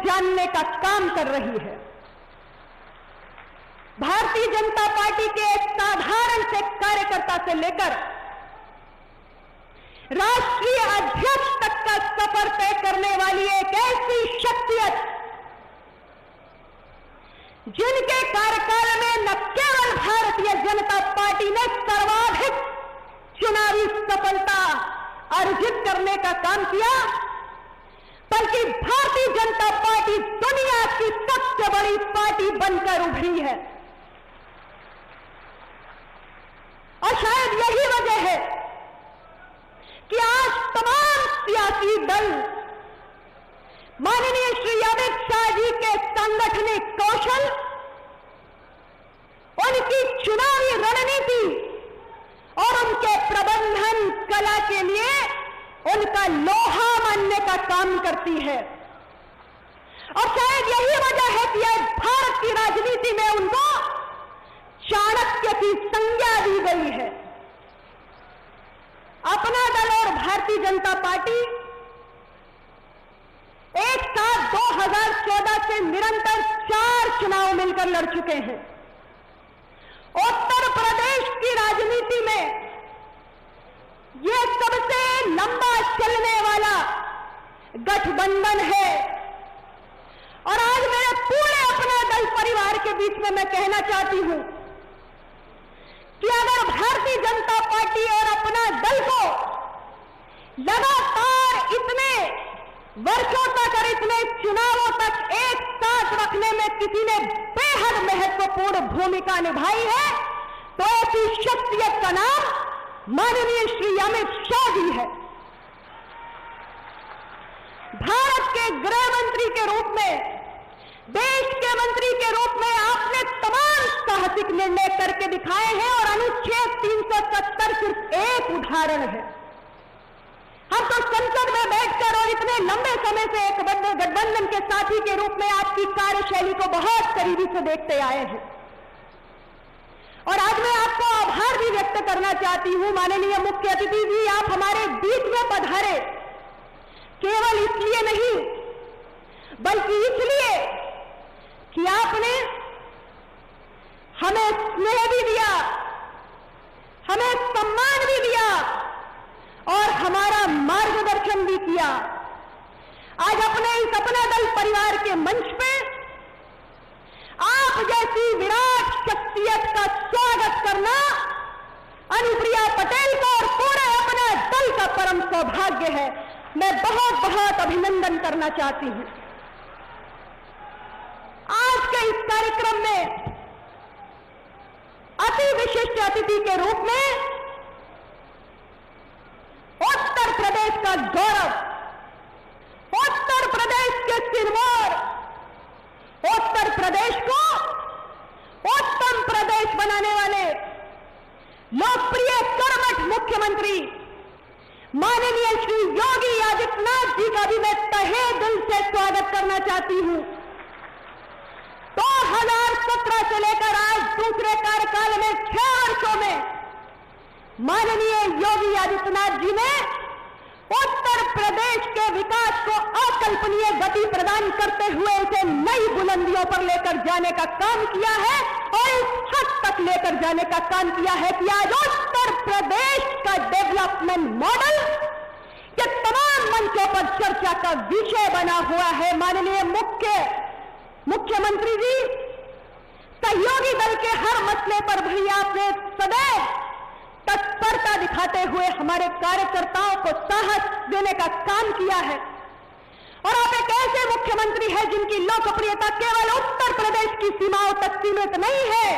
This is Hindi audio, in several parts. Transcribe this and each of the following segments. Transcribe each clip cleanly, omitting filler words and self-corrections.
जानने का काम कर रही है। भारतीय जनता पार्टी के एक साधारण से कार्यकर्ता से लेकर राष्ट्रीय अध्यक्ष तक का सफर तय करने वाली एक ऐसी शख्सियत जिनके कार्यकाल में न केवल भारतीय जनता पार्टी ने सर्वाधिक चुनावी सफलता अर्जित करने का काम किया, बल्कि भारतीय जनता पार्टी दुनिया की सबसे बड़ी पार्टी बनकर उभरी है। और शायद यही वजह है कि आज तमाम सियासी दल माननीय श्री अमित शाह जी के सांगठनिक कौशल, उनकी चुनावी रणनीति और उनके प्रबंधन कला के लिए उनका लोहा मानने का काम करती है। और शायद यही वजह है कि आज भारत की राजनीति में उनको चाणक्य की संज्ञा दी गई है। अपना दल और भारतीय जनता पार्टी एक साथ 2014 से निरंतर 4 चुनाव मिलकर लड़ चुके हैं। उत्तर प्रदेश की राजनीति में यह सबसे लंबा चलने वाला गठबंधन है। और आज मेरे पूरे अपना दल परिवार के बीच में मैं कहना चाहती हूं कि अगर भारतीय जनता पार्टी और अपना दल को लगातार इतने वर्षों तक और इतने चुनावों तक एक साथ रखने में किसी ने बेहद महत्वपूर्ण भूमिका निभाई है, तो ऐसी शख्सियत का नाम माननीय श्री अमित शाह जी है। भारत के गृह मंत्री के रूप में, देश के मंत्री के रूप में आपने तमाम साहसिक निर्णय करके दिखाए हैं और अनुच्छेद 370 सिर्फ एक उदाहरण है। हम तो संसद में बैठकर और इतने लंबे समय से एक गठबंधन के साथी के रूप में आपकी कार्यशैली को बहुत करीबी से देखते आए हैं। और आज मैं आपको आभार भी व्यक्त करना चाहती हूं माननीय मुख्य अतिथि जी, आप हमारे बीच में पधारे केवल इसलिए नहीं बल्कि इसलिए कि आपने हमें स्नेह भी दिया, हमें सम्मान भी दिया और हमारा मार्गदर्शन भी किया। आज अपने इस अपना दल परिवार के मंच पे आप जैसी विराट शख्सियत का स्वागत करना अनुप्रिया पटेल को और पूरे अपने दल का परम सौभाग्य है। मैं बहुत बहुत अभिनंदन करना चाहती हूं। आज के इस कार्यक्रम में अति विशिष्ट अतिथि के रूप में उत्तर प्रदेश का गौरव, उत्तर प्रदेश के सिरमौर, उत्तर प्रदेश को उत्तम प्रदेश बनाने वाले लोकप्रिय कर्मठ मुख्यमंत्री माननीय श्री योगी आदित्यनाथ जी का भी मैं तहे दिल से स्वागत करना चाहती हूं। 2017 से लेकर आज दूसरे कार्यकाल में 6 वर्षों में माननीय योगी आदित्यनाथ जी ने उत्तर प्रदेश के विकास को अकल्पनीय गति प्रदान करते हुए उसे नई बुलंदियों पर लेकर जाने का काम किया है और इस हद तक लेकर जाने का काम किया है कि आज उत्तर प्रदेश का डेवलपमेंट मॉडल ये तमाम मंचों पर चर्चा का विषय बना हुआ है। माननीय मुख्यमंत्री जी, सहयोगी दल के हर मसले पर भी आपने सदैव तत्परता दिखाते हुए हमारे कार्यकर्ताओं को साहस देने का काम किया है। और आप एक ऐसे मुख्यमंत्री हैं जिनकी लोकप्रियता केवल उत्तर प्रदेश की सीमाओं तक सीमित नहीं है,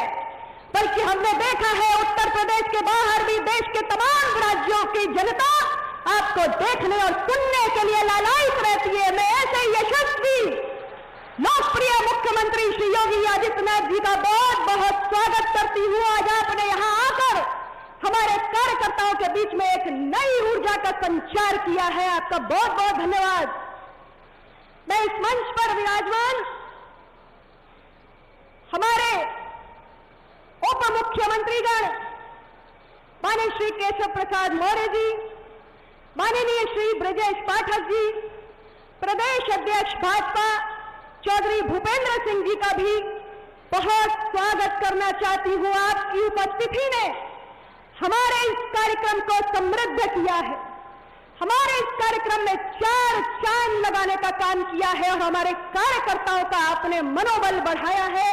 बल्कि हमने देखा है उत्तर प्रदेश के बाहर भी देश के तमाम राज्यों की जनता आपको देखने और सुनने के लिए लालायित रहती है। मैं ऐसे यशस्वी लोकप्रिय मुख्यमंत्री श्री योगी आदित्यनाथ जी का बहुत बहुत स्वागत करती हूं। आज आपने यहां आकर हमारे कार्यकर्ताओं के बीच में एक नई ऊर्जा का संचार किया है। आपका बहुत बहुत धन्यवाद। मैं इस मंच पर विराजमान हमारे उप मुख्यमंत्रीगण माननीय श्री केशव प्रसाद मौर्य जी, माननीय श्री ब्रजेश पाठक जी, प्रदेश अध्यक्ष भाजपा चौधरी भूपेंद्र सिंह जी का भी बहुत स्वागत करना चाहती हूं। आपकी उपस्थिति ने हमारे इस कार्यक्रम को समृद्ध किया है, हमारे इस कार्यक्रम में 4 चांद लगाने का काम किया है और हमारे कार्यकर्ताओं का आपने मनोबल बढ़ाया है।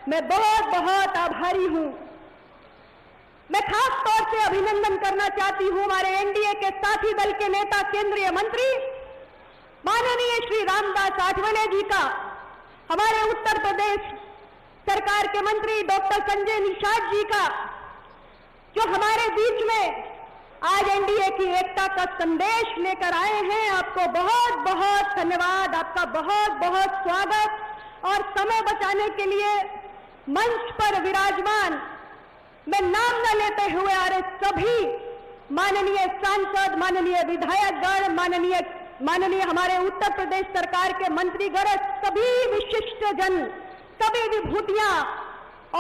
मैं बहुत बहुत आभारी हूं। मैं खास तौर से अभिनंदन करना चाहती हूं हमारे एनडीए के साथी दल के नेता, केंद्रीय मंत्री माननीय श्री रामदास आठवले जी का, हमारे उत्तर प्रदेश सरकार के मंत्री डॉक्टर संजय निषाद जी का, जो हमारे बीच में आज एनडीए की एकता का संदेश लेकर आए हैं। आपको बहुत बहुत धन्यवाद, आपका बहुत बहुत स्वागत। और समय बचाने के लिए मंच पर विराजमान, मैं नाम न लेते हुए आ रहे सभी माननीय सांसद, माननीय विधायकगण, माननीय हमारे उत्तर प्रदेश सरकार के मंत्रीगण, सभी विशिष्ट जन, सभी विभूतियां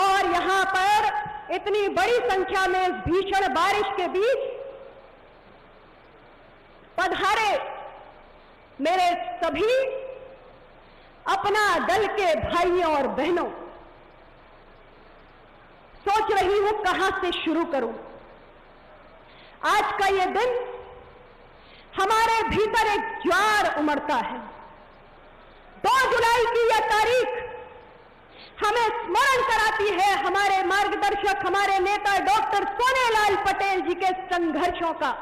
और यहां पर इतनी बड़ी संख्या में इस भीषण बारिश के बीच पधारे मेरे सभी अपना दल के भाइयों और बहनों, सोच रही हूं कहां से शुरू करूं। आज का यह दिन हमारे भीतर एक ज्वार उमड़ता है। 2 जुलाई की यह तारीख हमें स्मरण कराती है हमारे मार्गदर्शक, हमारे नेता डॉक्टर सोनेलाल पटेल जी के संघर्षों का।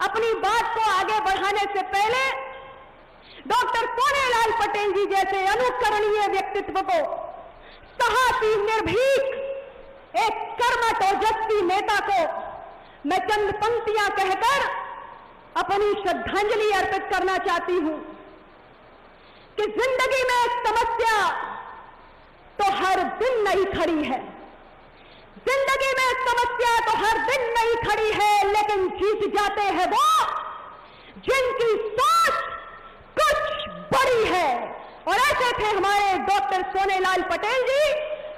अपनी बात को आगे बढ़ाने से पहले डॉक्टर सोनेलाल पटेल जी जैसे अनुकरणीय व्यक्तित्व को, साहसी, निर्भीक, एक कर्मठ ओजस्वी नेता को मैं चंद पंक्तियां कहकर अपनी श्रद्धांजलि अर्पित करना चाहती हूं कि जिंदगी में समस्या तो हर दिन नई खड़ी है, जिंदगी में समस्या तो हर दिन नई खड़ी है, लेकिन जीत जाते हैं वो जिनकी सोच कुछ बड़ी है। और ऐसे थे हमारे डॉक्टर सोनेलाल पटेल जी,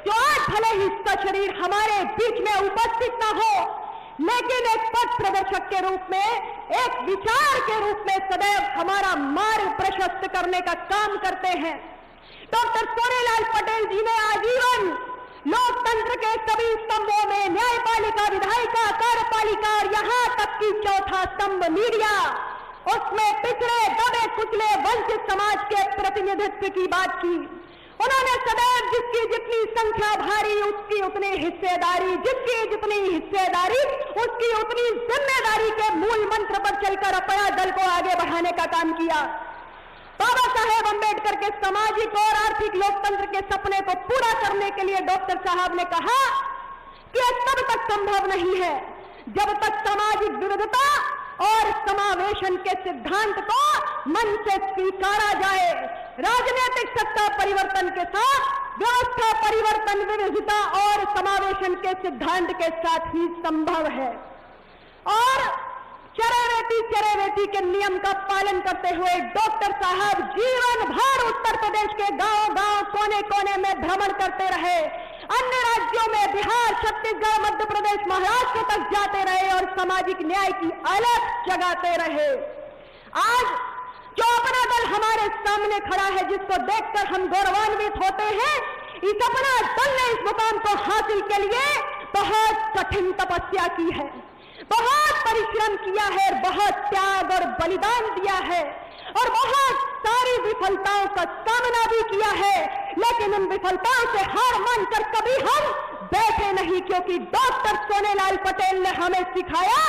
जो आज भले ही सशरीर हमारे बीच में उपस्थित न हो, लेकिन एक पथ प्रदर्शक के रूप में, एक विचार के रूप में सदैव हमारा मार्ग प्रशस्त करने का काम करते हैं। डॉक्टर सोनेलाल पटेल जी ने आजीवन लोकतंत्र के सभी स्तंभों में न्यायपालिका, विधायिका, कार्यपालिका और यहां तक कि चौथा स्तंभ मीडिया, उसमें पिछड़े, दबे कुचले, वंचित समाज के प्रतिनिधित्व की बात की। उन्होंने सदैव जिसकी जितनी संख्या भारी उसकी उतनी हिस्सेदारी, जिसकी जितनी हिस्सेदारी उसकी उतनी जिम्मेदारी के मूल मंत्र पर चलकर अपना दल को आगे बढ़ाने का काम किया। बाबा साहेब अंबेडकर के सामाजिक और आर्थिक लोकतंत्र के सपने को पूरा करने के लिए डॉक्टर साहब ने कहा कि यह तब तक संभव नहीं है जब तक सामाजिक विविधता और समावेशन के सिद्धांत को मन से स्वीकारा जाए। राजनीतिक सत्ता परिवर्तन के साथ व्यवस्था परिवर्तन विविधता और समावेशन के सिद्धांत के साथ ही संभव है। और चरेवेटी के नियम का पालन करते हुए डॉक्टर साहब जीवन भर उत्तर प्रदेश के गांव-गांव, कोने-कोने में भ्रमण करते रहे। अन्य राज्यों में बिहार, छत्तीसगढ़, मध्य प्रदेश, महाराष्ट्र तक जाते रहे और सामाजिक न्याय की अलख जगाते रहे। आज जो अपना दल हमारे सामने खड़ा है, जिसको देखकर हम गौरवान्वित होते हैं, इस अपना दल ने इस मुकाम को हासिल के लिए बहुत कठिन तपस्या की है, बहुत परिश्रम किया है, बहुत त्याग और बलिदान दिया है और बहुत सारी विफलताओं का सामना भी किया है। लेकिन उन विफलताओं से हार मानकर कभी हम बैठे नहीं, क्योंकि डॉक्टर सोनेलाल पटेल ने हमें सिखाया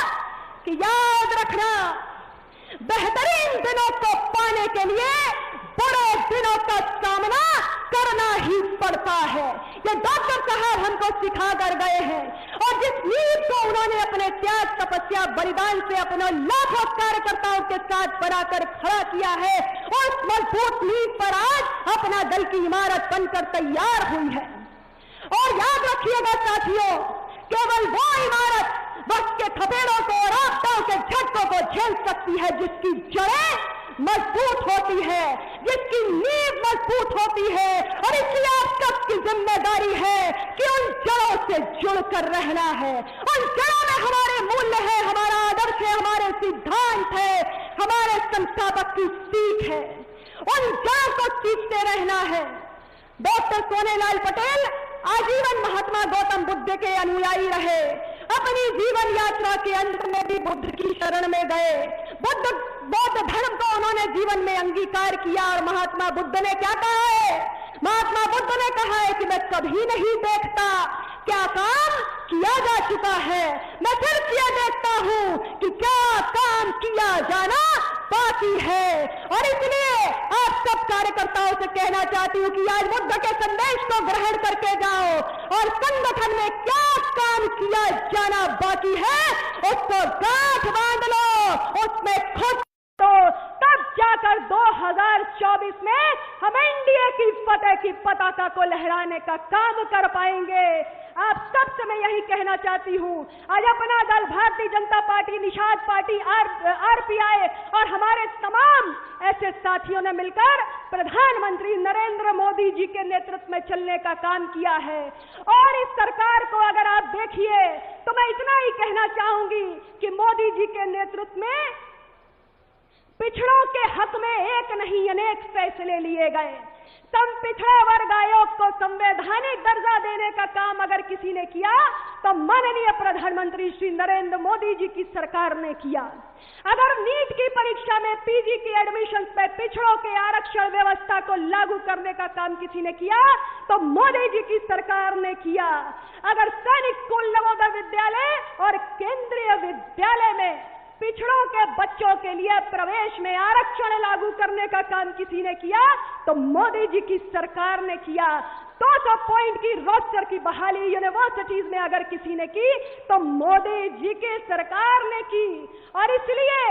कि याद रखना, बेहतरीन दिनों को पाने के लिए बड़े दिनों का सामना करना ही पड़ता है। ये डॉक्टर साहब हमको सिखा कर गए हैं और जिस नींव को उन्होंने अपने त्याग, तपस्या, बलिदान से अपने लाखों कार्यकर्ताओं के साथ बनाकर खड़ा किया है, उस मजबूत नींव पर आज अपना दल की इमारत बनकर तैयार हुई है। और याद रखिएगा साथियों, केवल वो इमारत वक्त के थपेड़ों को और आपदाओं के झटकों को झेल सकती है जिसकी जड़ें मजबूत होती है, जिसकी नींव मजबूत होती है। और इसलिए आप सबकी जिम्मेदारी है कि उन जड़ों से जुड़कर रहना है। उन जड़ों में हमारे मूल्य है, हमारा आदर्श है, हमारे सिद्धांत है, हमारे संस्थापक की सीख है। उन जड़ों को सींचते रहना है। डॉक्टर सोनेलाल पटेल आजीवन महात्मा गौतम बुद्ध के अनुयायी रहे। अपनी जीवन यात्रा के अंत में भी बुद्ध की शरण में गए। बौद्ध धर्म को उन्होंने जीवन में अंगीकार किया और महात्मा बुद्ध ने क्या कहा है? महात्मा बुद्ध ने कहा है कि मैं कभी नहीं देखता क्या काम किया जा चुका है, मैं सिर्फ ये देखता हूं कि क्या काम किया जाना बाकी है। और इसलिए आप सब कार्यकर्ताओं से कहना चाहती हूं कि आज बुद्ध के संदेश को ग्रहण करके जाओ और संगठन में क्या काम किया जाना बाकी है उसको गांठ बांध लो, उसमें खुद तो तब जाकर 2024 में हम एनडीए की फतेह की पताका को लहराने का काम कर पाएंगे। आप सबसे मैं यही कहना चाहती हूं, आज अपना दल Bharatiya Janata party, Nishad party, RPI और हमारे तमाम ऐसे साथियों ने मिलकर प्रधानमंत्री नरेंद्र मोदी जी के नेतृत्व में चलने का काम किया है। और इस सरकार को अगर आप देखिए तो मैं इतना ही कहना चाहूंगी कि मोदी जी के नेतृत्व में पिछड़ों के हक में एक नहीं अनेक फैसले लिए गए। पिछड़ा वर्ग आयोग को संवैधानिक दर्जा देने का काम अगर किसी ने किया तो माननीय प्रधानमंत्री श्री नरेंद्र मोदी जी की सरकार ने किया। अगर नीट की परीक्षा में पीजी की एडमिशन पे पिछड़ों के आरक्षण व्यवस्था को लागू करने का काम किसी ने किया तो मोदी जी की सरकार ने किया। अगर सैनिक स्कूल, नवोदय विद्यालय और केंद्रीय विद्यालय में पिछड़ों के बच्चों के लिए प्रवेश में आरक्षण लागू करने का काम किसी ने किया तो मोदी जी की सरकार ने किया। 200 पॉइंट की रोस्टर की बहाली यूनिवर्सिटीज में अगर किसी ने की तो मोदी जी की सरकार ने की। और इसलिए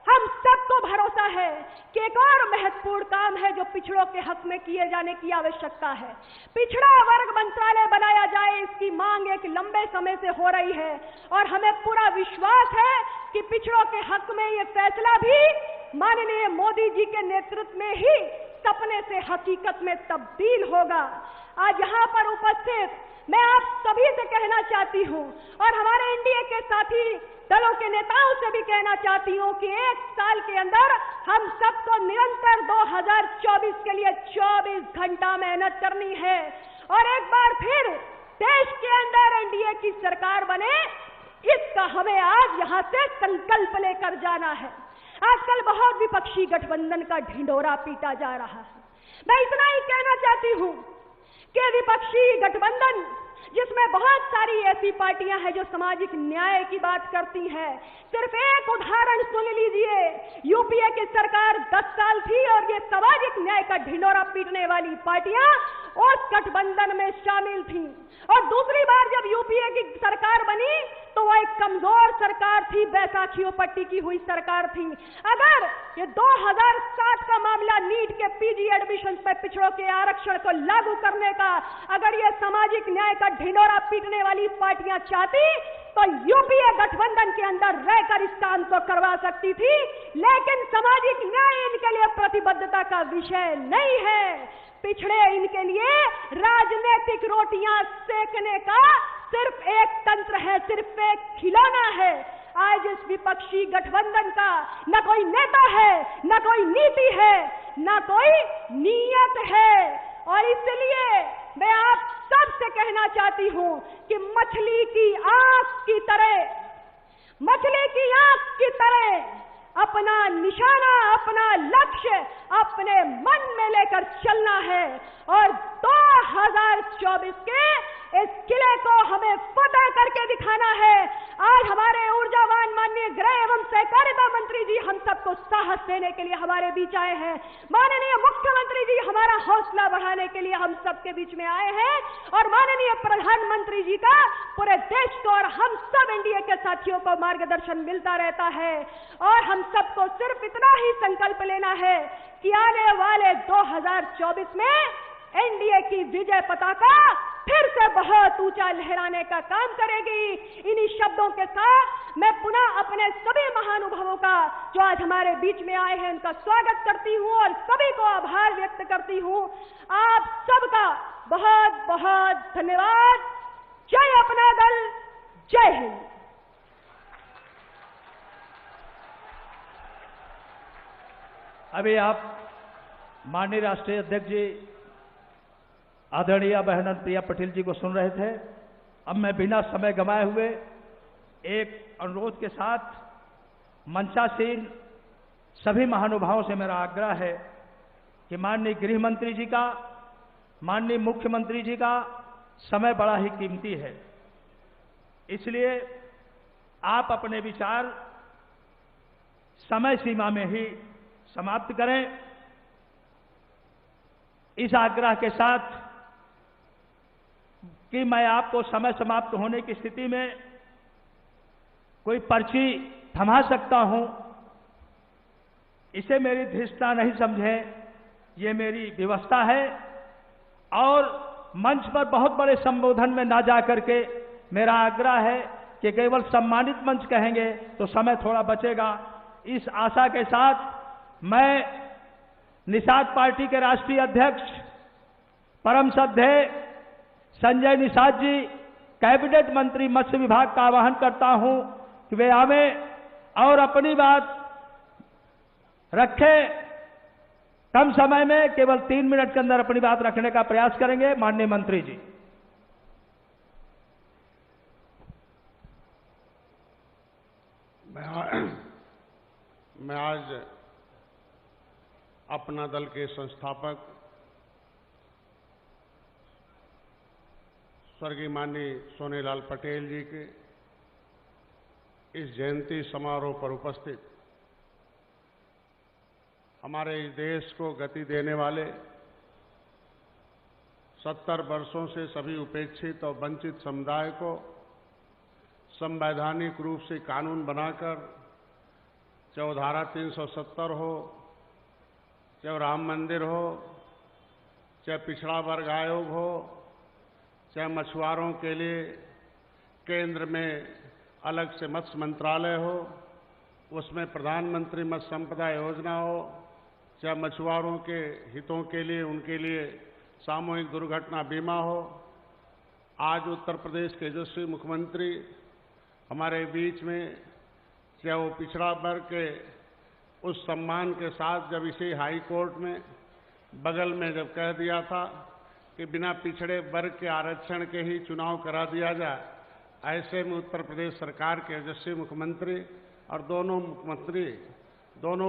हम सबको भरोसा है कि एक और महत्वपूर्ण काम है जो पिछड़ों के हक में किए जाने की आवश्यकता है। पिछड़ा वर्ग मंत्रालय बनाया जाए, इसकी मांग एक लंबे समय से हो रही है और हमें पूरा विश्वास है कि पिछड़ों के हक में ये फैसला भी माननीय मोदी जी के नेतृत्व में ही सपने से हकीकत में तब्दील होगा। आज यहाँ पर उपस्थित मैं आप सभी से कहना चाहती हूँ और हमारे एनडीए के साथी दलों के नेताओं से भी कहना चाहती हूँ कि एक साल के अंदर हम सबको निरंतर 2024 के लिए 24 घंटा मेहनत करनी है और एक बार फिर देश के अंदर एनडीए की सरकार बने, इसका हमें आज यहाँ से संकल्प लेकर जाना है। आजकल बहुत विपक्षी गठबंधन का ढिंढोरा पीटा जा रहा है। मैं इतना ही कहना चाहती हूँ कि विपक्षी गठबंधन जिसमें बहुत सारी ऐसी पार्टियां हैं जो सामाजिक न्याय की बात करती हैं, सिर्फ एक उदाहरण सुन लीजिए। यूपीए की सरकार 10 साल थी और ये सामाजिक न्याय का ढिंढोरा पीटने वाली पार्टियां उस गठबंधन में शामिल थी। और दूसरी बार जब यूपीए की सरकार बनी तो वह एक कमजोर सरकार थी, बैसाखियों पट्टी की हुई सरकार थी। अगर ये 2007 का मामला नीट के पीजी एडमिशन पर पिछड़ों के आरक्षण को लागू करने का अगर ये सामाजिक न्याय का ढिंढोरा पीटने वाली पार्टियां चाहती तो यूपीए गठबंधन के अंदर रहकर इस काम को करवा सकती थी, लेकिन सामाजिक न्याय इनके लिए प्रतिबद्धता का विषय नहीं है। पिछड़े इनके लिए राजनीतिक रोटियां सेकने का सिर्फ एक तंत्र है, सिर्फ एक खिलौना है। आज इस विपक्षी गठबंधन का न कोई नेता है, न कोई नीति है, न कोई नीयत है। और इसलिए मैं आप सबसे कहना चाहती हूं कि मछली की आंख की तरह अपना निशाना, अपना लक्ष्य अपने मन में लेकर चलना है और 2024 के इस किले को हमें फतेह करके दिखाना है। आज हमारे ऊर्जावान माननीय गृह एवं सहकारिता मंत्री जी हम सबको साहस देने के लिए हमारे बीच आए हैं। माननीय मुख्यमंत्री जी हमारा हौसला बढ़ाने के लिए हम सबके बीच में आए हैं और माननीय प्रधानमंत्री जी का पूरे देश को और हम सब एनडीए के साथियों को मार्गदर्शन मिलता रहता है। और हम सबको सिर्फ इतना ही संकल्प लेना है कि आने वाले 2024 में एनडीए की विजय पताका फिर से बहुत ऊंचा लहराने का काम करेगी। इन्हीं शब्दों के साथ मैं पुनः अपने सभी महानुभावों का जो आज हमारे बीच में आए हैं उनका स्वागत करती हूं और सभी को आभार व्यक्त करती हूं। आप सबका बहुत बहुत धन्यवाद। जय अपना दल, जय हिंद। अभी आप माननीय राष्ट्रीय अध्यक्ष जी आदरणीय बहन प्रिया पटेल जी को सुन रहे थे। अब मैं बिना समय गंवाए हुए एक अनुरोध के साथ मंचासीन सभी महानुभावों से मेरा आग्रह है कि माननीय गृह मंत्री जी का, माननीय मुख्यमंत्री जी का समय बड़ा ही कीमती है, इसलिए आप अपने विचार समय सीमा में ही समाप्त करें। इस आग्रह के साथ कि मैं आपको समय समाप्त होने की स्थिति में कोई पर्ची थमा सकता हूं, इसे मेरी धृष्टता नहीं समझें, ये मेरी व्यवस्था है। और मंच पर बहुत बड़े संबोधन में ना जाकर के मेरा आग्रह है कि केवल सम्मानित मंच कहेंगे तो समय थोड़ा बचेगा। इस आशा के साथ मैं निषाद पार्टी के राष्ट्रीय अध्यक्ष परम श्रद्धेय संजय निषाद जी, कैबिनेट मंत्री मत्स्य विभाग का आह्वान करता हूं कि वे आवें और अपनी बात रखें। कम समय में केवल 3 मिनट के अंदर अपनी बात रखने का प्रयास करेंगे माननीय मंत्री जी। मैं आज अपना दल के संस्थापक स्वर्गीय माननीय सोनेलाल पटेल जी के इस जयंती समारोह पर उपस्थित हमारे इस देश को गति देने वाले 70 वर्षों से सभी उपेक्षित और वंचित समुदाय को संवैधानिक रूप से कानून बनाकर, चाहे वो धारा 370 हो, चाहे राम मंदिर हो, चाहे पिछड़ा वर्ग आयोग हो, चाहे मछुआरों के लिए केंद्र में अलग से मत्स्य मंत्रालय हो, उसमें प्रधानमंत्री मत्स्य संपदा योजना हो, चाहे मछुआरों के हितों के लिए उनके लिए सामूहिक दुर्घटना बीमा हो। आज उत्तर प्रदेश के यशस्वी मुख्यमंत्री हमारे बीच में, चाहे वो पिछड़ा वर्ग के उस सम्मान के साथ जब इसे हाई कोर्ट में बगल में जब कह दिया था कि बिना पिछड़े वर्ग के आरक्षण के ही चुनाव करा दिया जाए, ऐसे में उत्तर प्रदेश सरकार के यशस्वी मुख्यमंत्री और दोनों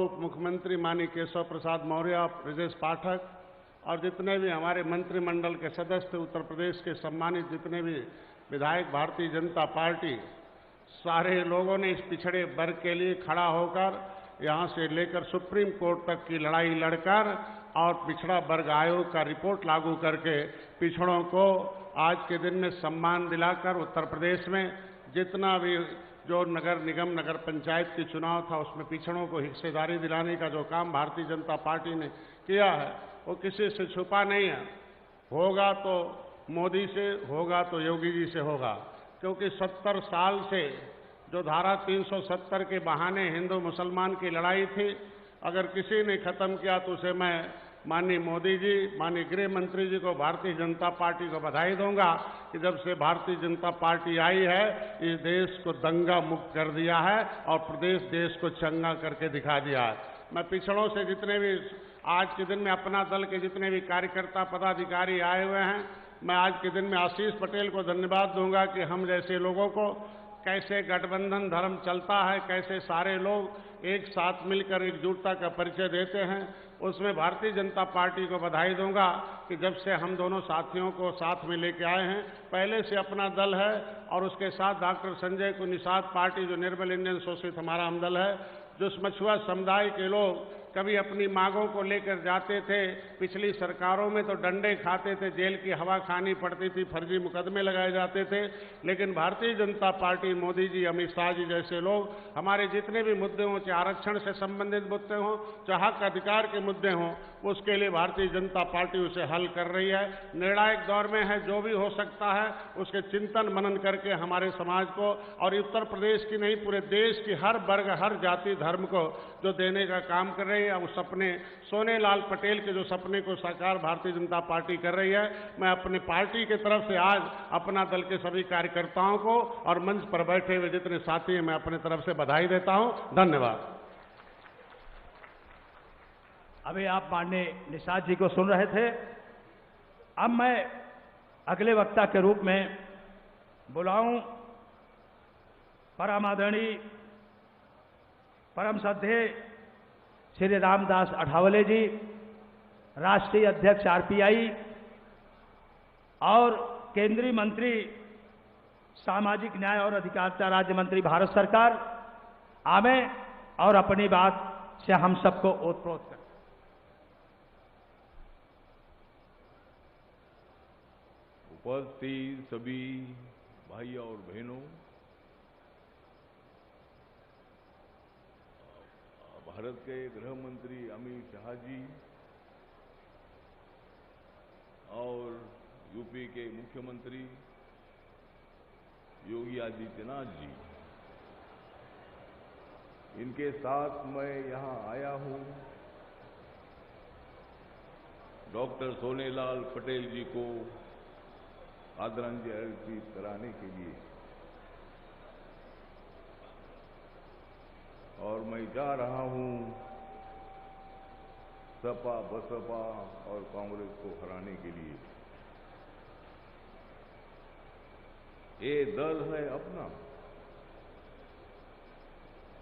उप मुख्यमंत्री माननीय केशव प्रसाद मौर्य, ब्रजेश पाठक और जितने भी हमारे मंत्रिमंडल के सदस्य, उत्तर प्रदेश के सम्मानित जितने भी विधायक भारतीय जनता पार्टी, सारे लोगों ने इस पिछड़े वर्ग के लिए खड़ा होकर यहां से लेकर सुप्रीम कोर्ट तक की लड़ाई लड़कर और पिछड़ा वर्ग आयोग का रिपोर्ट लागू करके पिछड़ों को आज के दिन में सम्मान दिलाकर उत्तर प्रदेश में जितना भी जो नगर निगम, नगर पंचायत के चुनाव था उसमें पिछड़ों को हिस्सेदारी दिलाने का जो काम भारतीय जनता पार्टी ने किया है वो किसी से छुपा नहीं है। होगा तो मोदी से, होगा तो योगी जी से होगा, क्योंकि 70 साल से जो धारा 370 के बहाने हिंदू मुसलमान की लड़ाई थी, अगर किसी ने खत्म किया तो उसे मैं माननीय मोदी जी, माननीय गृह मंत्री जी को, भारतीय जनता पार्टी को बधाई दूंगा कि जब से भारतीय जनता पार्टी आई है इस देश को दंगा मुक्त कर दिया है और प्रदेश देश को चंगा करके दिखा दिया है। मैं पिछड़ों से जितने भी आज के दिन में अपना दल के जितने भी कार्यकर्ता पदाधिकारी आए हुए हैं, मैं आज के दिन में आशीष पटेल को धन्यवाद दूंगा कि हम जैसे लोगों को कैसे गठबंधन धर्म चलता है, कैसे सारे लोग एक साथ मिलकर एकजुटता का परिचय देते हैं, उसमें भारतीय जनता पार्टी को बधाई दूंगा कि जब से हम दोनों साथियों को साथ में लेके आए हैं, पहले से अपना दल है और उसके साथ डॉक्टर संजय को निषाद पार्टी जो निर्मल इंडियन शोषित हमारा हम दल है, जो मछुआ समुदाय के लोग कभी अपनी मांगों को लेकर जाते थे, पिछली सरकारों में तो डंडे खाते थे, जेल की हवा खानी पड़ती थी, फर्जी मुकदमे लगाए जाते थे, लेकिन भारतीय जनता पार्टी, मोदी जी, अमित शाह जी जैसे लोग हमारे जितने भी मुद्दे हों, चाहे आरक्षण से संबंधित मुद्दे हों, चाहे हक अधिकार के मुद्दे हों, उसके लिए भारतीय जनता पार्टी उसे हल कर रही है। निर्णायक दौर में है, जो भी हो सकता है उसके चिंतन मनन करके हमारे समाज को और उत्तर प्रदेश की नहीं पूरे देश की हर वर्ग, हर जाति, धर्म को जो देने का काम कर रही है, उस सपने सोनेलाल पटेल के जो सपने को साकार भारतीय जनता पार्टी कर रही है। मैं अपनी पार्टी की तरफ से आज अपना दल के सभी कार्यकर्ताओं को और मंच पर बैठे हुए जितने साथी हैं, मैं अपनी तरफ से बधाई देता हूं। धन्यवाद। अभी आप माननीय निषाद जी को सुन रहे थे। अब मैं अगले वक्ता के रूप में बुलाऊं परम आदरणीय परम श्रद्धेय श्री रामदास अठावले जी, राष्ट्रीय अध्यक्ष आरपीआई और केंद्रीय मंत्री सामाजिक न्याय और अधिकारिता राज्य मंत्री भारत सरकार, आवे और अपनी बात से हम सबको ओतप्रोत करें। उपस्थित सभी भाई और बहनों, भारत के गृह मंत्री अमित शाह जी और यूपी के मुख्यमंत्री योगी आदित्यनाथ जी, इनके साथ मैं यहां आया हूं डॉक्टर सोनेलाल पटेल जी को आदरांजलि अर्पित कराने के लिए, और मैं जा रहा हूं सपा बसपा और कांग्रेस को हराने के लिए। ये दल है अपना,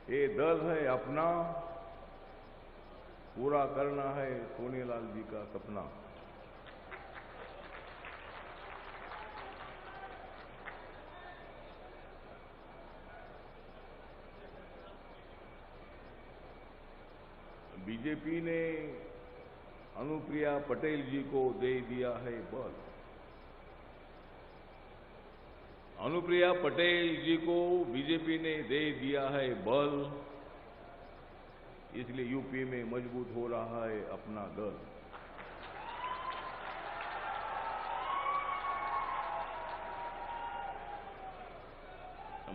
ये दल है अपना, पूरा करना है सोनेलाल जी का सपना। बीजेपी ने अनुप्रिया पटेल जी को दे दिया है बल। अनुप्रिया पटेल जी को बीजेपी ने दे दिया है बल, इसलिए यूपी में मजबूत हो रहा है अपना दल।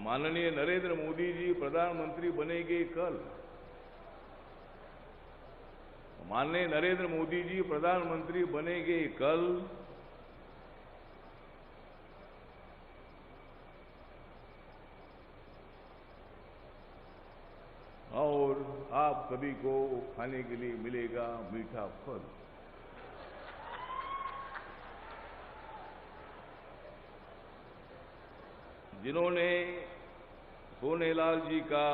माननीय नरेंद्र मोदी जी प्रधानमंत्री बनेंगे कल। माननीय नरेंद्र मोदी जी प्रधानमंत्री बनेंगे कल, और आप सभी को खाने के लिए मिलेगा मीठा फल। जिन्होंने सोनेलाल जी का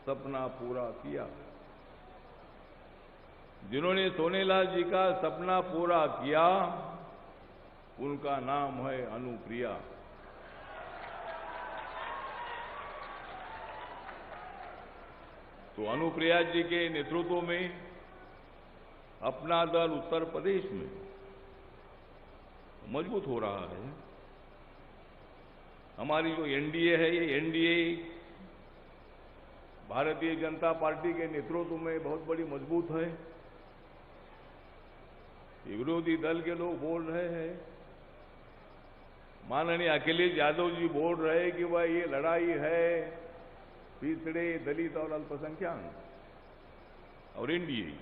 सपना पूरा किया, जिन्होंने सोनेलाल जी का सपना पूरा किया, उनका नाम है अनुप्रिया। तो अनुप्रिया जी के नेतृत्व में अपना दल उत्तर प्रदेश में मजबूत हो रहा है। हमारी जो एनडीए है, ये एनडीए भारतीय जनता पार्टी के नेतृत्व में बहुत बड़ी मजबूत है। ये विरोधी दल के लोग बोल रहे हैं, माननीय अखिलेश यादव जी बोल रहे हैं कि भाई ये लड़ाई है पिछड़े, दलित और अल्पसंख्यक और एनडीए।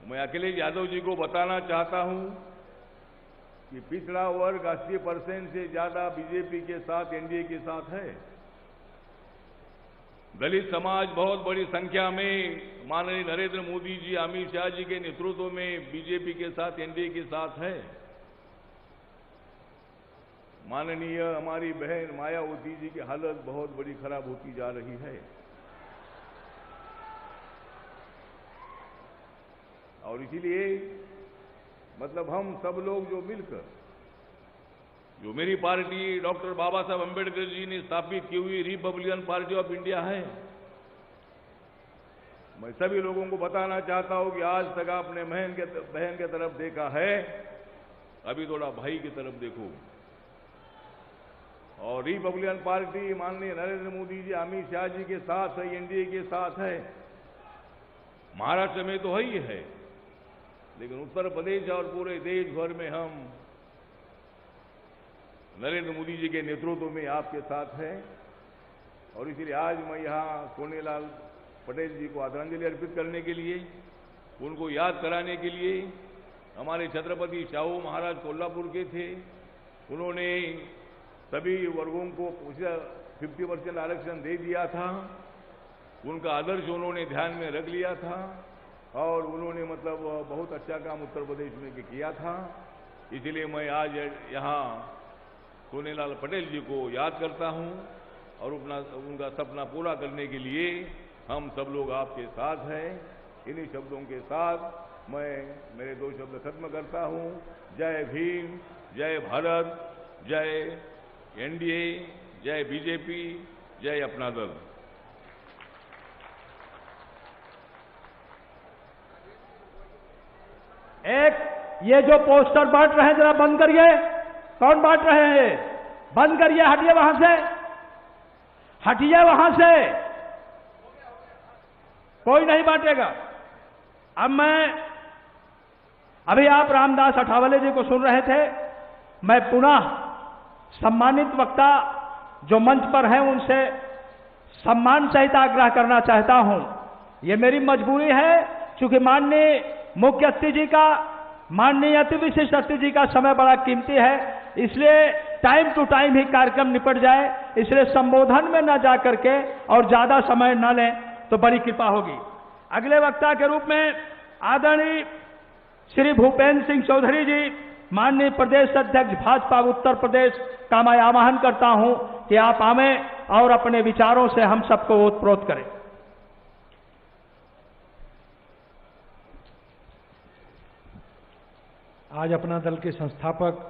मैं अखिलेश यादव जी को बताना चाहता हूं कि पिछड़ा वर्ग 80% से ज्यादा बीजेपी के साथ, एनडीए के साथ है। दलित समाज बहुत बड़ी संख्या में माननीय नरेंद्र मोदी जी, अमित शाह जी के नेतृत्व में बीजेपी के साथ, एनडीए के साथ है। माननीय हमारी बहन मायावती जी की हालत बहुत बड़ी खराब होती जा रही है, और इसीलिए मतलब हम सब लोग जो मिलकर, जो मेरी पार्टी डॉक्टर बाबा साहब अम्बेडकर जी ने स्थापित की हुई रिपब्लिकन पार्टी ऑफ इंडिया है, मैं सभी लोगों को बताना चाहता हूं कि आज तक आपने बहन के तरफ देखा है, अभी थोड़ा भाई की तरफ देखो। और रिपब्लिकन पार्टी माननीय नरेंद्र मोदी जी, अमित शाह जी के साथ है, एनडीए के साथ है। महाराष्ट्र में तो है ही है, लेकिन उत्तर प्रदेश और पूरे देश भर में हम नरेंद्र मोदी जी के नेतृत्व में आपके साथ हैं। और इसलिए आज मैं यहां सोनेलाल पटेल जी को आदरांजलि अर्पित करने के लिए, उनको याद कराने के लिए, हमारे छत्रपति शाहू महाराज कोल्हापुर के थे, उन्होंने सभी वर्गों को 50% आरक्षण दे दिया था, उनका आदर्श उन्होंने ध्यान में रख लिया था और उन्होंने मतलब बहुत अच्छा काम उत्तर प्रदेश में किया था। इसलिए मैं आज यहाँ सोनेलाल पटेल जी को याद करता हूँ और उनका सपना पूरा करने के लिए हम सब लोग आपके साथ हैं। इन्हीं शब्दों के साथ मैं मेरे 2 शब्द खत्म करता हूँ। जय भीम, जय भारत, जय एनडीए, जय बीजेपी, जय अपना दल। एक ये जो पोस्टर बांट रहे हैं जरा बंद करिए। कौन बांट रहे हैं? बंद करिए, हटिए वहां से, हटिए वहां से, कोई नहीं बांटेगा। अब अभी आप रामदास अठावले जी को सुन रहे थे। मैं पुनः सम्मानित वक्ता जो मंच पर हैं उनसे सम्मान सहित आग्रह करना चाहता हूं। ये मेरी मजबूरी है, क्योंकि माननीय मुख्य अतिथि जी का, माननीय अति विशिष्ट अतिथि जी का समय बड़ा कीमती है, इसलिए टाइम टू टाइम ही कार्यक्रम निपट जाए, इसलिए संबोधन में न जा करके और ज्यादा समय न लें तो बड़ी कृपा होगी। अगले वक्ता के रूप में आदरणीय श्री भूपेंद्र सिंह चौधरी जी, माननीय प्रदेश अध्यक्ष भाजपा उत्तर प्रदेश का मैं आह्वान करता हूं कि आप आवें और अपने विचारों से हम सबको ओतप्रोत करें। आज अपना दल के संस्थापक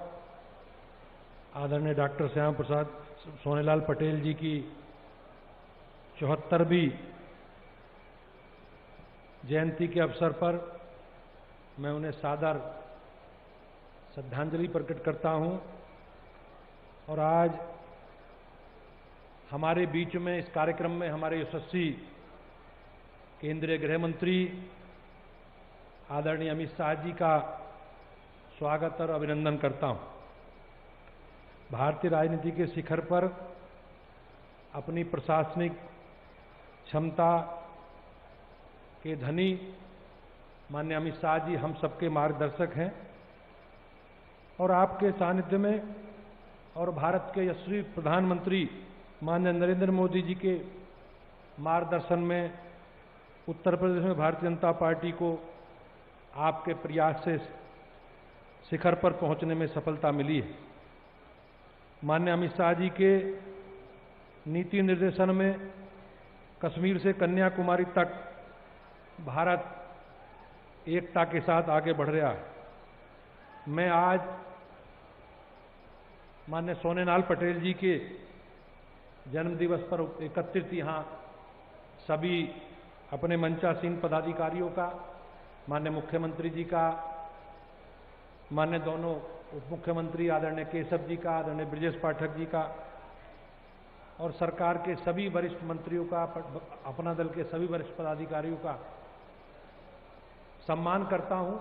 आदरणीय डॉक्टर श्यामा प्रसाद सोनेलाल पटेल जी की 74वीं जयंती के अवसर पर मैं उन्हें सादर श्रद्धांजलि प्रकट करता हूं। और आज हमारे बीच में इस कार्यक्रम में हमारे यशस्वी केंद्रीय गृह मंत्री आदरणीय अमित शाह जी का स्वागत और अभिनंदन करता हूं। भारतीय राजनीति के शिखर पर अपनी प्रशासनिक क्षमता के धनी माननीय अमित शाह जी हम सबके मार्गदर्शक हैं और आपके सानिध्य में और भारत के यशस्वी प्रधानमंत्री माननीय नरेंद्र मोदी जी के मार्गदर्शन में उत्तर प्रदेश में भारतीय जनता पार्टी को आपके प्रयास से शिखर पर पहुंचने में सफलता मिली है। माननीय अमित शाह जी के नीति निर्देशन में कश्मीर से कन्याकुमारी तक भारत एकता के साथ आगे बढ़ रहा है। मैं आज माननीय सोनेलाल पटेल जी के जन्म दिवस पर एकत्रित यहाँ सभी अपने मंचासीन पदाधिकारियों का, माननीय मुख्यमंत्री जी का, माननीय दोनों उप मुख्यमंत्री आदरणीय केशव जी का, आदरणीय ब्रजेश पाठक जी का और सरकार के सभी वरिष्ठ मंत्रियों का, अपना दल के सभी वरिष्ठ पदाधिकारियों का सम्मान करता हूं।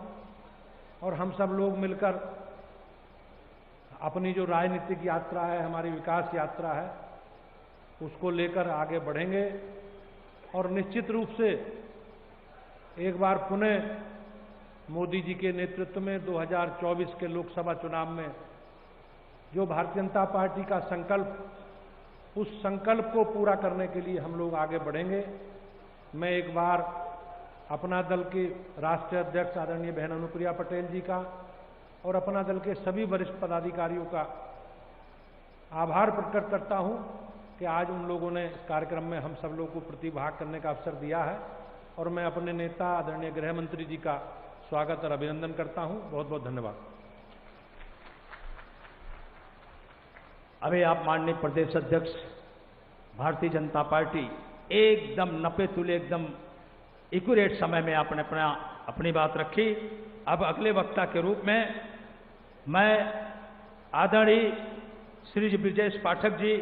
और हम सब लोग मिलकर अपनी जो राजनीतिक यात्रा है, हमारी विकास यात्रा है, उसको लेकर आगे बढ़ेंगे और निश्चित रूप से एक बार पुनः मोदी जी के नेतृत्व में 2024 के लोकसभा चुनाव में जो भारतीय जनता पार्टी का संकल्प, उस संकल्प को पूरा करने के लिए हम लोग आगे बढ़ेंगे। मैं एक बार अपना दल के राष्ट्रीय अध्यक्ष आदरणीय बहन अनुप्रिया पटेल जी का और अपना दल के सभी वरिष्ठ पदाधिकारियों का आभार प्रकट करता हूं कि आज उन लोगों ने इस कार्यक्रम में हम सब लोगों को प्रतिभाग करने का अवसर दिया है। और मैं अपने नेता आदरणीय गृह मंत्री जी का स्वागत और अभिनंदन करता हूं। बहुत बहुत धन्यवाद। अभी आप माननीय प्रदेश अध्यक्ष भारतीय जनता पार्टी एकदम नपे तुले, एकदम एक्यूरेट समय में आपने अपनी बात रखी। अब अगले वक्ता के रूप में मैं आदरणीय श्री ब्रजेश पाठक जी,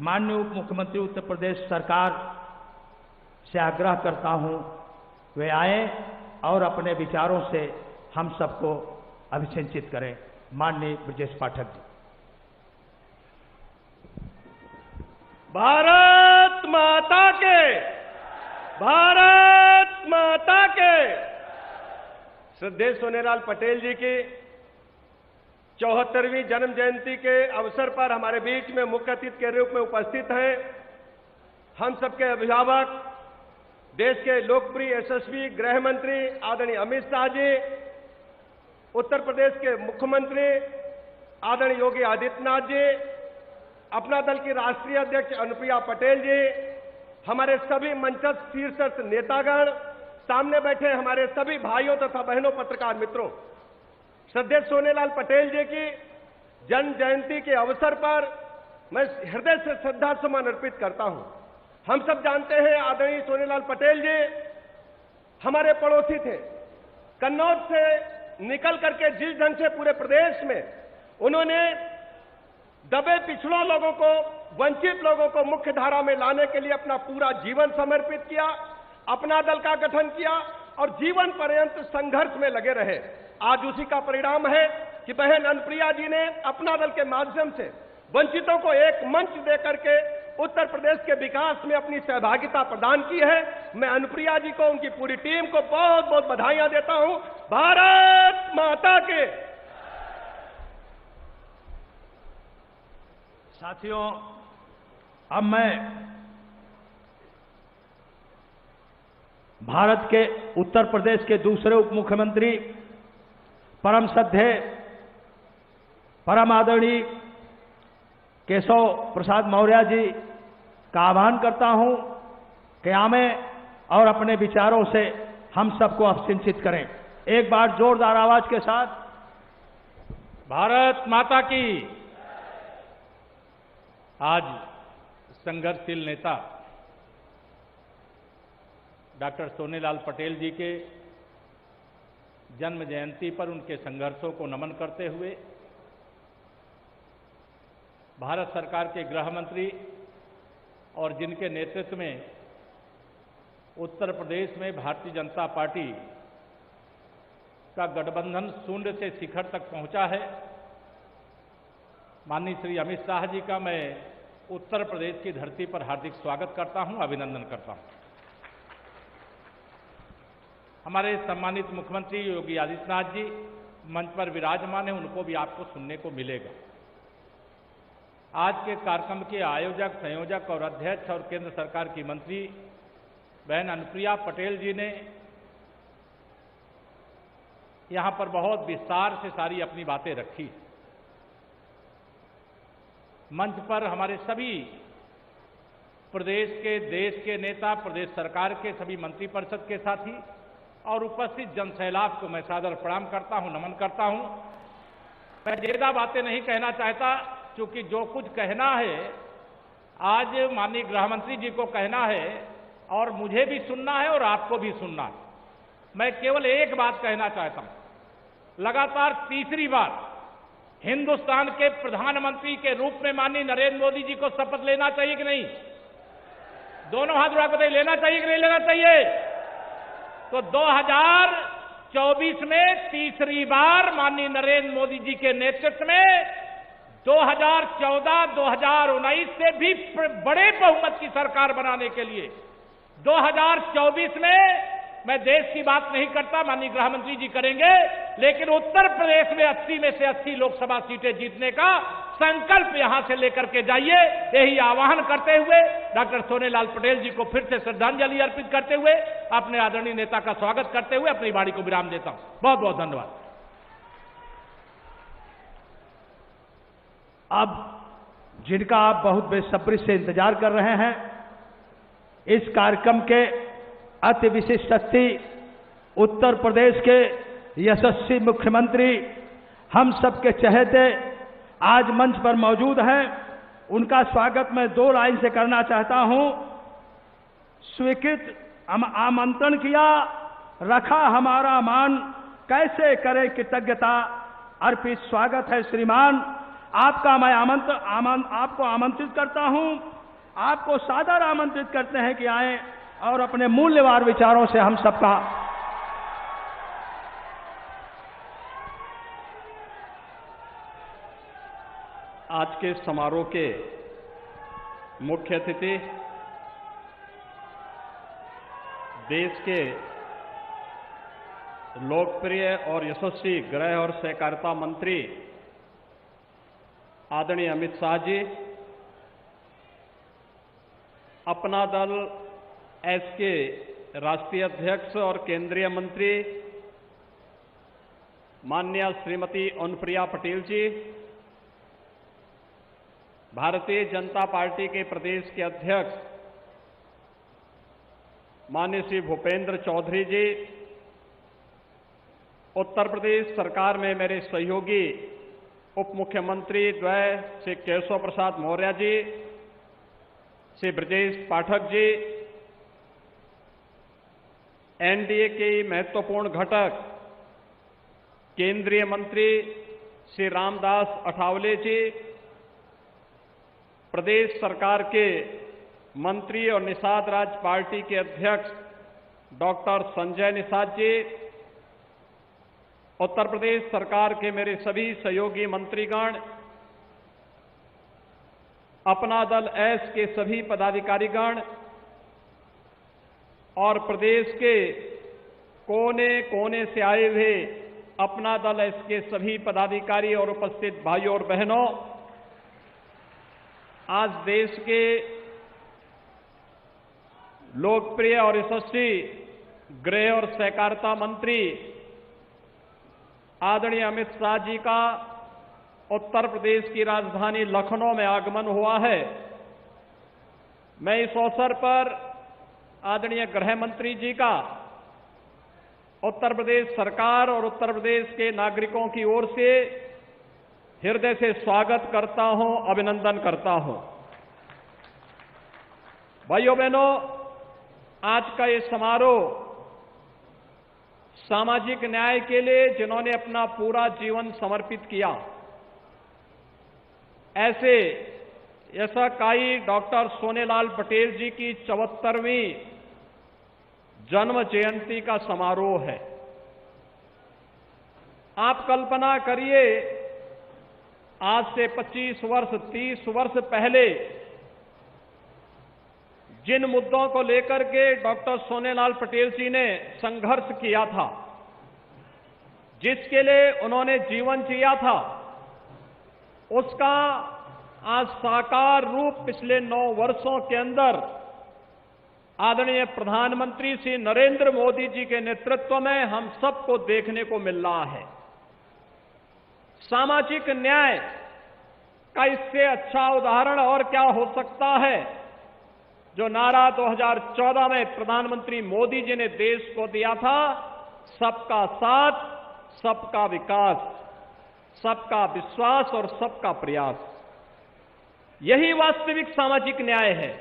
माननीय उप मुख्यमंत्री उत्तर प्रदेश सरकार से आग्रह करता हूं वे आए और अपने विचारों से हम सबको अभिसिंचित करें। माननीय ब्रजेश पाठक जी। भारत माता के, भारत माता के। श्रद्धेय सोनेलाल पटेल जी की 74वीं जन्म जयंती के अवसर पर हमारे बीच में मुख्य अतिथि के रूप में उपस्थित हैं हम सबके अभिभावक देश के लोकप्रिय यशस्वी गृह मंत्री आदरणीय अमित शाह जी, उत्तर प्रदेश के मुख्यमंत्री आदरणीय योगी आदित्यनाथ जी, अपना दल की राष्ट्रीय अध्यक्ष अनुप्रिया पटेल जी, हमारे सभी मंचस्थ शीर्षस्थ नेतागण, सामने बैठे हमारे सभी भाइयों तथा बहनों पत्रकार मित्रों, श्रद्धेय सोनेलाल पटेल जी की जन्म जयंती के अवसर पर मैं हृदय से श्रद्धा सुमन अर्पित करता हूं। हम सब जानते हैं आदरणीय सोनेलाल पटेल जी हमारे पड़ोसी थे। कन्नौज से निकल करके जिस ढंग से पूरे प्रदेश में उन्होंने दबे पिछड़ों लोगों को, वंचित लोगों को मुख्य धारा में लाने के लिए अपना पूरा जीवन समर्पित किया, अपना दल का गठन किया और जीवन पर्यंत संघर्ष में लगे रहे। आज उसी का परिणाम है कि बहन अनुप्रिया जी ने अपना दल के माध्यम से वंचितों को एक मंच देकर के उत्तर प्रदेश के विकास में अपनी सहभागिता प्रदान की है। मैं अनुप्रिया जी को, उनकी पूरी टीम को बहुत बहुत बधाइयां देता हूं। भारत माता के। साथियों, अब मैं भारत के उत्तर प्रदेश के दूसरे उप मुख्यमंत्री परम श्रद्धेय, परम आदरणीय केशव प्रसाद मौर्य जी का आह्वान करता हूं कि आमें और अपने विचारों से हम सबको अभिसिंचित करें। एक बार जोरदार आवाज के साथ, भारत माता की। आज संघर्षशील नेता डॉक्टर सोनेलाल पटेल जी के जन्म जयंती पर उनके संघर्षों को नमन करते हुए भारत सरकार के गृह मंत्री और जिनके नेतृत्व में उत्तर प्रदेश में भारतीय जनता पार्टी का गठबंधन शून्य से शिखर तक पहुंचा है, माननीय श्री अमित शाह जी का मैं उत्तर प्रदेश की धरती पर हार्दिक स्वागत करता हूं, अभिनंदन करता हूं। हमारे सम्मानित मुख्यमंत्री योगी आदित्यनाथ जी मंच पर विराजमान हैं, उनको भी आपको सुनने को मिलेगा। आज के कार्यक्रम के आयोजक, संयोजक और अध्यक्ष और केंद्र सरकार की मंत्री बहन अनुप्रिया पटेल जी ने यहां पर बहुत विस्तार से सारी अपनी बातें रखी। मंच पर हमारे सभी प्रदेश के, देश के नेता, प्रदेश सरकार के सभी मंत्रिपरिषद के साथी और उपस्थित जनसैलाब को मैं सादर प्रणाम करता हूं, नमन करता हूं। मैं ज्यादा बातें नहीं कहना चाहता, क्योंकि जो कुछ कहना है आज माननीय गृह मंत्री जी को कहना है और मुझे भी सुनना है और आपको भी सुनना है। मैं केवल एक बात कहना चाहता हूं। लगातार तीसरी बार हिंदुस्तान के प्रधानमंत्री के रूप में माननीय नरेंद्र मोदी जी को शपथ लेना चाहिए कि नहीं? दोनों हाथ उठा बताइए, लेना चाहिए कि नहीं लेना चाहिए? तो 2024 में तीसरी बार माननीय नरेंद्र मोदी जी के नेतृत्व में 2014-2019 से भी बड़े बहुमत की सरकार बनाने के लिए 2024 में मैं देश की बात नहीं करता, माननीय गृह मंत्री जी करेंगे, लेकिन उत्तर प्रदेश में 80 में से 80 लोकसभा सीटें जीतने का संकल्प यहां से लेकर के जाइए। यही आह्वान करते हुए डॉक्टर सोनेलाल पटेल जी को फिर से श्रद्धांजलि अर्पित करते हुए अपने आदरणीय नेता का स्वागत करते हुए अपनी वाणी को विराम देता हूं। बहुत बहुत धन्यवाद। अब जिनका आप बहुत बेसब्री से इंतजार कर रहे हैं, इस कार्यक्रम के अति विशिष्ट अतिथि उत्तर प्रदेश के यशस्वी मुख्यमंत्री, हम सबके चहेते आज मंच पर मौजूद हैं। उनका स्वागत मैं 2 लाइन से करना चाहता हूं। स्वीकृत आमंत्रण किया, रखा हमारा मान, कैसे करे कृतज्ञता, अर्पित स्वागत है श्रीमान। आपका मैं आपको आमंत्रित करता हूं, आपको सादर आमंत्रित करते हैं कि आए और अपने मूल्यवान विचारों से हम सबका आज के समारोह के मुख्य अतिथि देश के लोकप्रिय और यशस्वी गृह और सहकारिता मंत्री आदरणीय अमित शाह जी, अपना दल एसके राष्ट्रीय अध्यक्ष और केंद्रीय मंत्री माननीय श्रीमती अनुप्रिया पटेल जी, भारतीय जनता पार्टी के प्रदेश के अध्यक्ष माननीय श्री भूपेंद्र चौधरी जी, उत्तर प्रदेश सरकार में मेरे सहयोगी उप मुख्यमंत्री द्वय श्री केशव प्रसाद मौर्य जी, श्री ब्रजेश पाठक जी, एनडीए के महत्वपूर्ण घटक केंद्रीय मंत्री श्री रामदास अठावले जी, प्रदेश सरकार के मंत्री और निषाद राज्य पार्टी के अध्यक्ष डॉक्टर संजय निषाद जी, उत्तर प्रदेश सरकार के मेरे सभी सहयोगी मंत्रीगण, अपना दल एस के सभी पदाधिकारीगण और प्रदेश के कोने कोने से आए हुए अपना दल एस के सभी पदाधिकारी और उपस्थित भाइयों और बहनों, आज देश के लोकप्रिय और यशस्वी गृह और सहकारिता मंत्री आदरणीय अमित शाह जी का उत्तर प्रदेश की राजधानी लखनऊ में आगमन हुआ है। मैं इस अवसर पर आदरणीय गृह मंत्री जी का उत्तर प्रदेश सरकार और उत्तर प्रदेश के नागरिकों की ओर से हृदय से स्वागत करता हूं, अभिनंदन करता हूं। भाइयों बहनों, आज का ये समारोह सामाजिक न्याय के लिए जिन्होंने अपना पूरा जीवन समर्पित किया, ऐसे यशाकाई डॉक्टर सोनेलाल पटेल जी की 74वीं जन्म जयंती का समारोह है। आप कल्पना करिए, आज से 25 वर्ष 30 वर्ष पहले जिन मुद्दों को लेकर के डॉक्टर सोनेलाल पटेल जी ने संघर्ष किया था, जिसके लिए उन्होंने जीवन जिया था, उसका आज साकार रूप पिछले 9 वर्षों के अंदर आदरणीय प्रधानमंत्री श्री नरेंद्र मोदी जी के नेतृत्व में हम सबको देखने को मिल रहा है। सामाजिक न्याय का इससे अच्छा उदाहरण और क्या हो सकता है, जो नारा 2014 में प्रधानमंत्री मोदी जी ने देश को दिया था, सबका साथ, सबका विकास, सबका विश्वास और सबका प्रयास। यही वास्तविक सामाजिक न्याय है।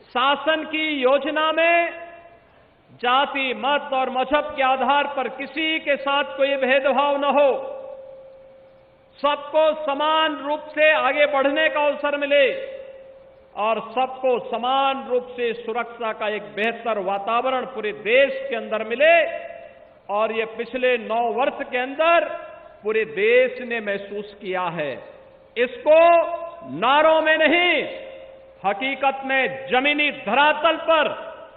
शासन की योजना में जाति, मत और मजहब के आधार पर किसी के साथ कोई भेदभाव न हो, सबको समान रूप से आगे बढ़ने का अवसर मिले और सबको समान रूप से सुरक्षा का एक बेहतर वातावरण पूरे देश के अंदर मिले। और ये पिछले 9 वर्ष के अंदर पूरे देश ने महसूस किया है। इसको नारों में नहीं, हकीकत में जमीनी धरातल पर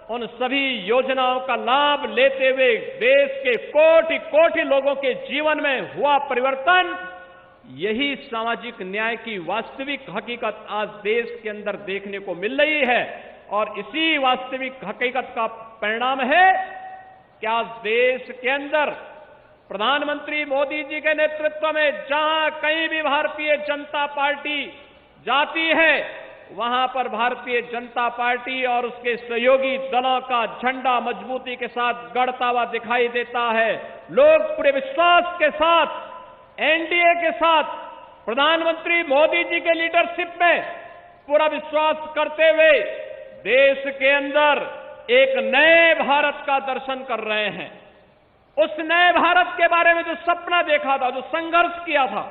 उन सभी योजनाओं का लाभ लेते हुए देश के कोटि कोटि लोगों के जीवन में हुआ परिवर्तन, यही सामाजिक न्याय की वास्तविक हकीकत आज देश के अंदर देखने को मिल रही है। और इसी वास्तविक हकीकत का परिणाम है कि आज देश के अंदर प्रधानमंत्री मोदी जी के नेतृत्व में जहां कहीं भी भारतीय जनता पार्टी जाती है, वहां पर भारतीय जनता पार्टी और उसके सहयोगी दलों का झंडा मजबूती के साथ गड़ता हुआ दिखाई देता है। लोग पूरे विश्वास के साथ, एनडीए के साथ, प्रधानमंत्री मोदी जी के लीडरशिप में पूरा विश्वास करते हुए देश के अंदर एक नए भारत का दर्शन कर रहे हैं। उस नए भारत के बारे में जो सपना देखा था, जो संघर्ष किया था,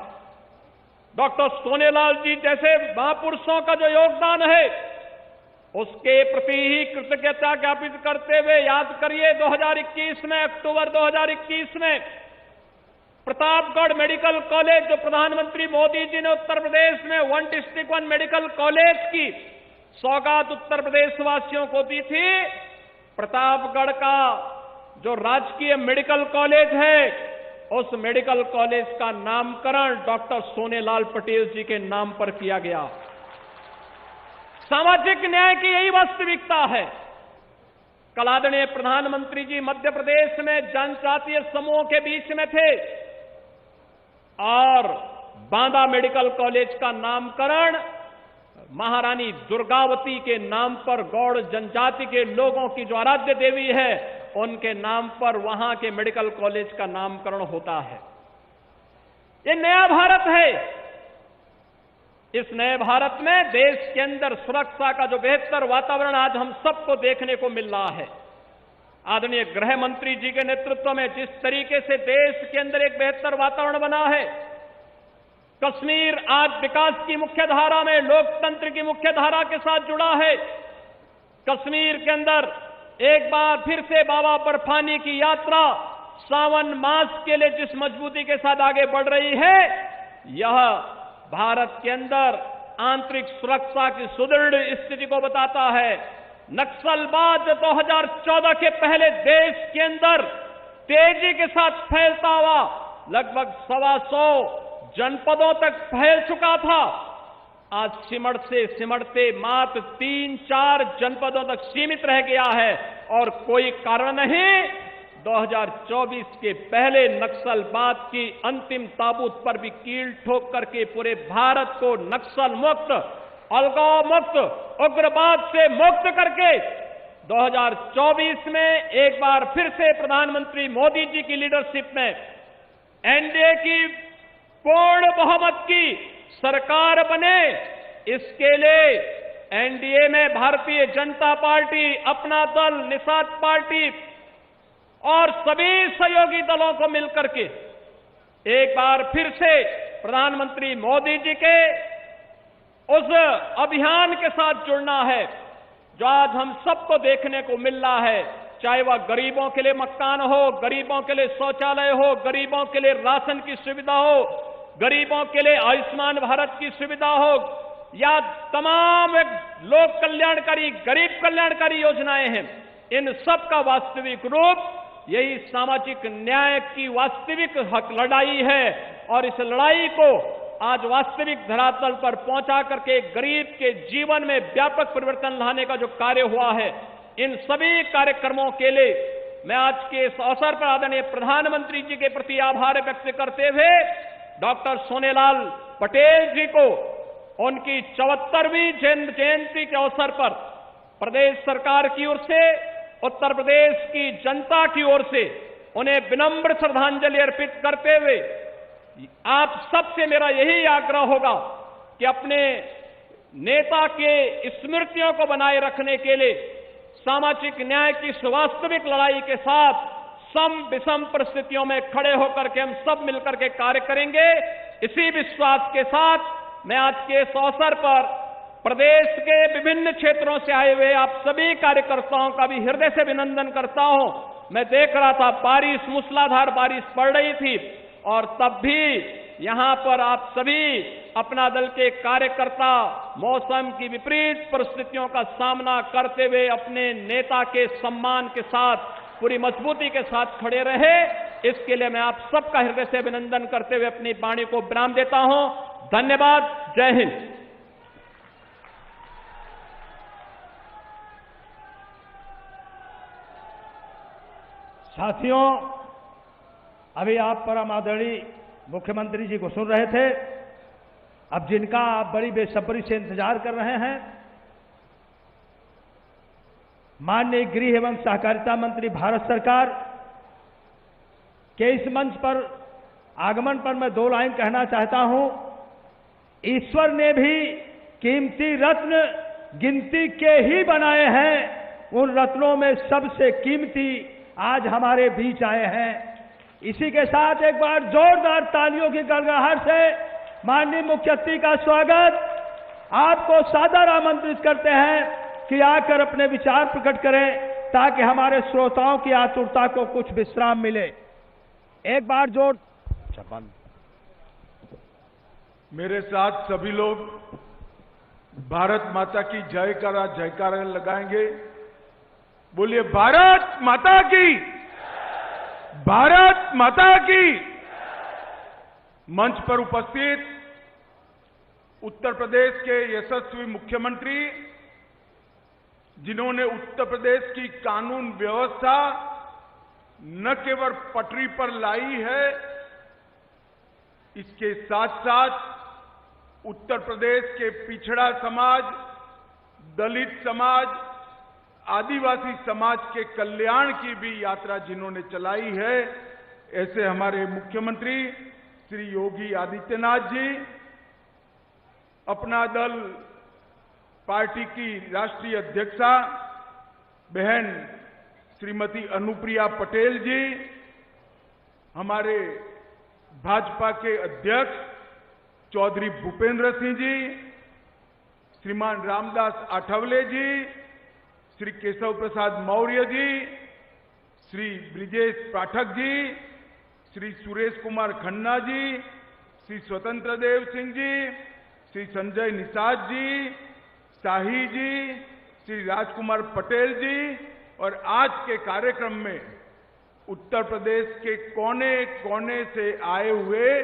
डॉक्टर सोनेलाल जी जैसे महापुरुषों का जो योगदान है, उसके प्रति ही कृतज्ञता ज्ञापित करते हुए याद करिए 2021 में, अक्टूबर 2021 में प्रतापगढ़ मेडिकल कॉलेज, जो प्रधानमंत्री मोदी जी ने उत्तर प्रदेश में 1 डिस्ट्रिक्ट 1 मेडिकल कॉलेज की सौगात उत्तर प्रदेश वासियों को दी थी, प्रतापगढ़ का जो राजकीय मेडिकल कॉलेज है, उस मेडिकल कॉलेज का नामकरण डॉक्टर सोनेलाल पटेल जी के नाम पर किया गया। सामाजिक न्याय की यही वास्तविकता है। कल आदरणीय प्रधानमंत्री जी मध्य प्रदेश में जनजातीय समूहों के बीच में थे और बांदा मेडिकल कॉलेज का नामकरण महारानी दुर्गावती के नाम पर गौड़ जनजाति के लोगों की जो आराध्य देवी है उनके नाम पर वहां के मेडिकल कॉलेज का नामकरण होता है। ये नया भारत है। इस नए भारत में देश के अंदर सुरक्षा का जो बेहतर वातावरण आज हम सबको देखने को मिल रहा है, आदरणीय गृह मंत्री जी के नेतृत्व में जिस तरीके से देश के अंदर एक बेहतर वातावरण बना है, कश्मीर आज विकास की मुख्य धारा में लोकतंत्र की मुख्य धारा के साथ जुड़ा है। कश्मीर के अंदर एक बार फिर से बाबा बर्फानी की यात्रा सावन मास के लिए जिस मजबूती के साथ आगे बढ़ रही है, यह भारत के अंदर आंतरिक सुरक्षा की सुदृढ़ स्थिति को बताता है। नक्सलवाद 2014 के पहले देश के अंदर तेजी के साथ फैलता हुआ लगभग 125 जनपदों तक फैल चुका था। आज सिमटते मात्र 3-4 जनपदों तक सीमित रह गया है और कोई कारण नहीं 2024 के पहले नक्सलवाद की अंतिम ताबूत पर भी कील ठोक करके पूरे भारत को नक्सल मुक्त, अलगाव मुक्त, उग्रवाद से मुक्त करके 2024 में एक बार फिर से प्रधानमंत्री मोदी जी की लीडरशिप में एनडीए की पूर्ण बहुमत की सरकार बने, इसके लिए एनडीए में भारतीय जनता पार्टी, अपना दल, निषाद पार्टी और सभी सहयोगी दलों को मिलकर के एक बार फिर से प्रधानमंत्री मोदी जी के उस अभियान के साथ जुड़ना है जो आज हम सबको देखने को मिल रहा है। चाहे वह गरीबों के लिए मकान हो, गरीबों के लिए शौचालय हो, गरीबों के लिए राशन की सुविधा हो, गरीबों के लिए आयुष्मान भारत की सुविधा हो या तमाम लोक कल्याणकारी, गरीब कल्याणकारी योजनाएं हैं, इन सब का वास्तविक रूप यही सामाजिक न्याय की वास्तविक हक लड़ाई है और इस लड़ाई को आज वास्तविक धरातल पर पहुंचा करके गरीब के जीवन में व्यापक परिवर्तन लाने का जो कार्य हुआ है, इन सभी कार्यक्रमों के लिए मैं आज के इस अवसर पर आदरणीय प्रधानमंत्री जी के प्रति आभार व्यक्त करते हुए डॉक्टर सोनेलाल पटेल जी को उनकी 74वीं जयंती के अवसर पर प्रदेश सरकार की ओर से, उत्तर प्रदेश की जनता की ओर से उन्हें विनम्र श्रद्धांजलि अर्पित करते हुए आप सबसे मेरा यही आग्रह होगा कि अपने नेता के स्मृतियों को बनाए रखने के लिए सामाजिक न्याय की वास्तविक लड़ाई के साथ सम विषम परिस्थितियों में खड़े होकर के हम सब मिलकर के कार्य करेंगे। इसी विश्वास के साथ मैं आज के इस अवसर पर प्रदेश के विभिन्न क्षेत्रों से आए हुए आप सभी कार्यकर्ताओं का भी हृदय से अभिनंदन करता हूं। मैं देख रहा था बारिश, मूसलाधार बारिश पड़ रही थी और तब भी यहां पर आप सभी अपना दल के कार्यकर्ता मौसम की विपरीत परिस्थितियों का सामना करते हुए अपने नेता के सम्मान के साथ पूरी मजबूती के साथ खड़े रहे। इसके लिए मैं आप सबका हृदय से अभिनंदन करते हुए अपनी वाणी को विराम देता हूं। धन्यवाद। जय हिंद। साथियों, अभी आप परम आदरणीय मुख्यमंत्री जी को सुन रहे थे। अब जिनका आप बड़ी बेसब्री से इंतजार कर रहे हैं, माननीय गृह एवं सहकारिता मंत्री भारत सरकार के इस मंच पर आगमन पर मैं 2 लाइन कहना चाहता हूं। ईश्वर ने भी कीमती रत्न गिनती के ही बनाए हैं, उन रत्नों में सबसे कीमती आज हमारे बीच आए हैं। इसी के साथ एक बार जोरदार तालियों की गड़गड़ाहट से माननीय मुख्य अतिथि का स्वागत आपको सादर आमंत्रित करते हैं कि आकर अपने विचार प्रकट करें ताकि हमारे श्रोताओं की आतुरता को कुछ विश्राम मिले। एक बार जोर मेरे साथ सभी लोग भारत माता की जयकारा लगाएंगे। बोलिए भारत माता की, भारत माता की। मंच पर उपस्थित उत्तर प्रदेश के यशस्वी मुख्यमंत्री जिन्होंने उत्तर प्रदेश की कानून व्यवस्था न केवल पटरी पर लाई है, इसके साथ साथ उत्तर प्रदेश के पिछड़ा समाज, दलित समाज, आदिवासी समाज के कल्याण की भी यात्रा जिन्होंने चलाई है, ऐसे हमारे मुख्यमंत्री श्री योगी आदित्यनाथ जी, अपना दल पार्टी की राष्ट्रीय अध्यक्षा बहन श्रीमती अनुप्रिया पटेल जी, हमारे भाजपा के अध्यक्ष चौधरी भूपेंद्र सिंह जी, श्रीमान रामदास आठवले जी, श्री केशव प्रसाद मौर्य जी, श्री ब्रिजेश पाठक जी, श्री सुरेश कुमार खन्ना जी, श्री स्वतंत्र देव सिंह जी, श्री संजय निषाद जी, शाही जी, श्री राजकुमार पटेल जी, और आज के कार्यक्रम में उत्तर प्रदेश के कोने कोने से आए हुए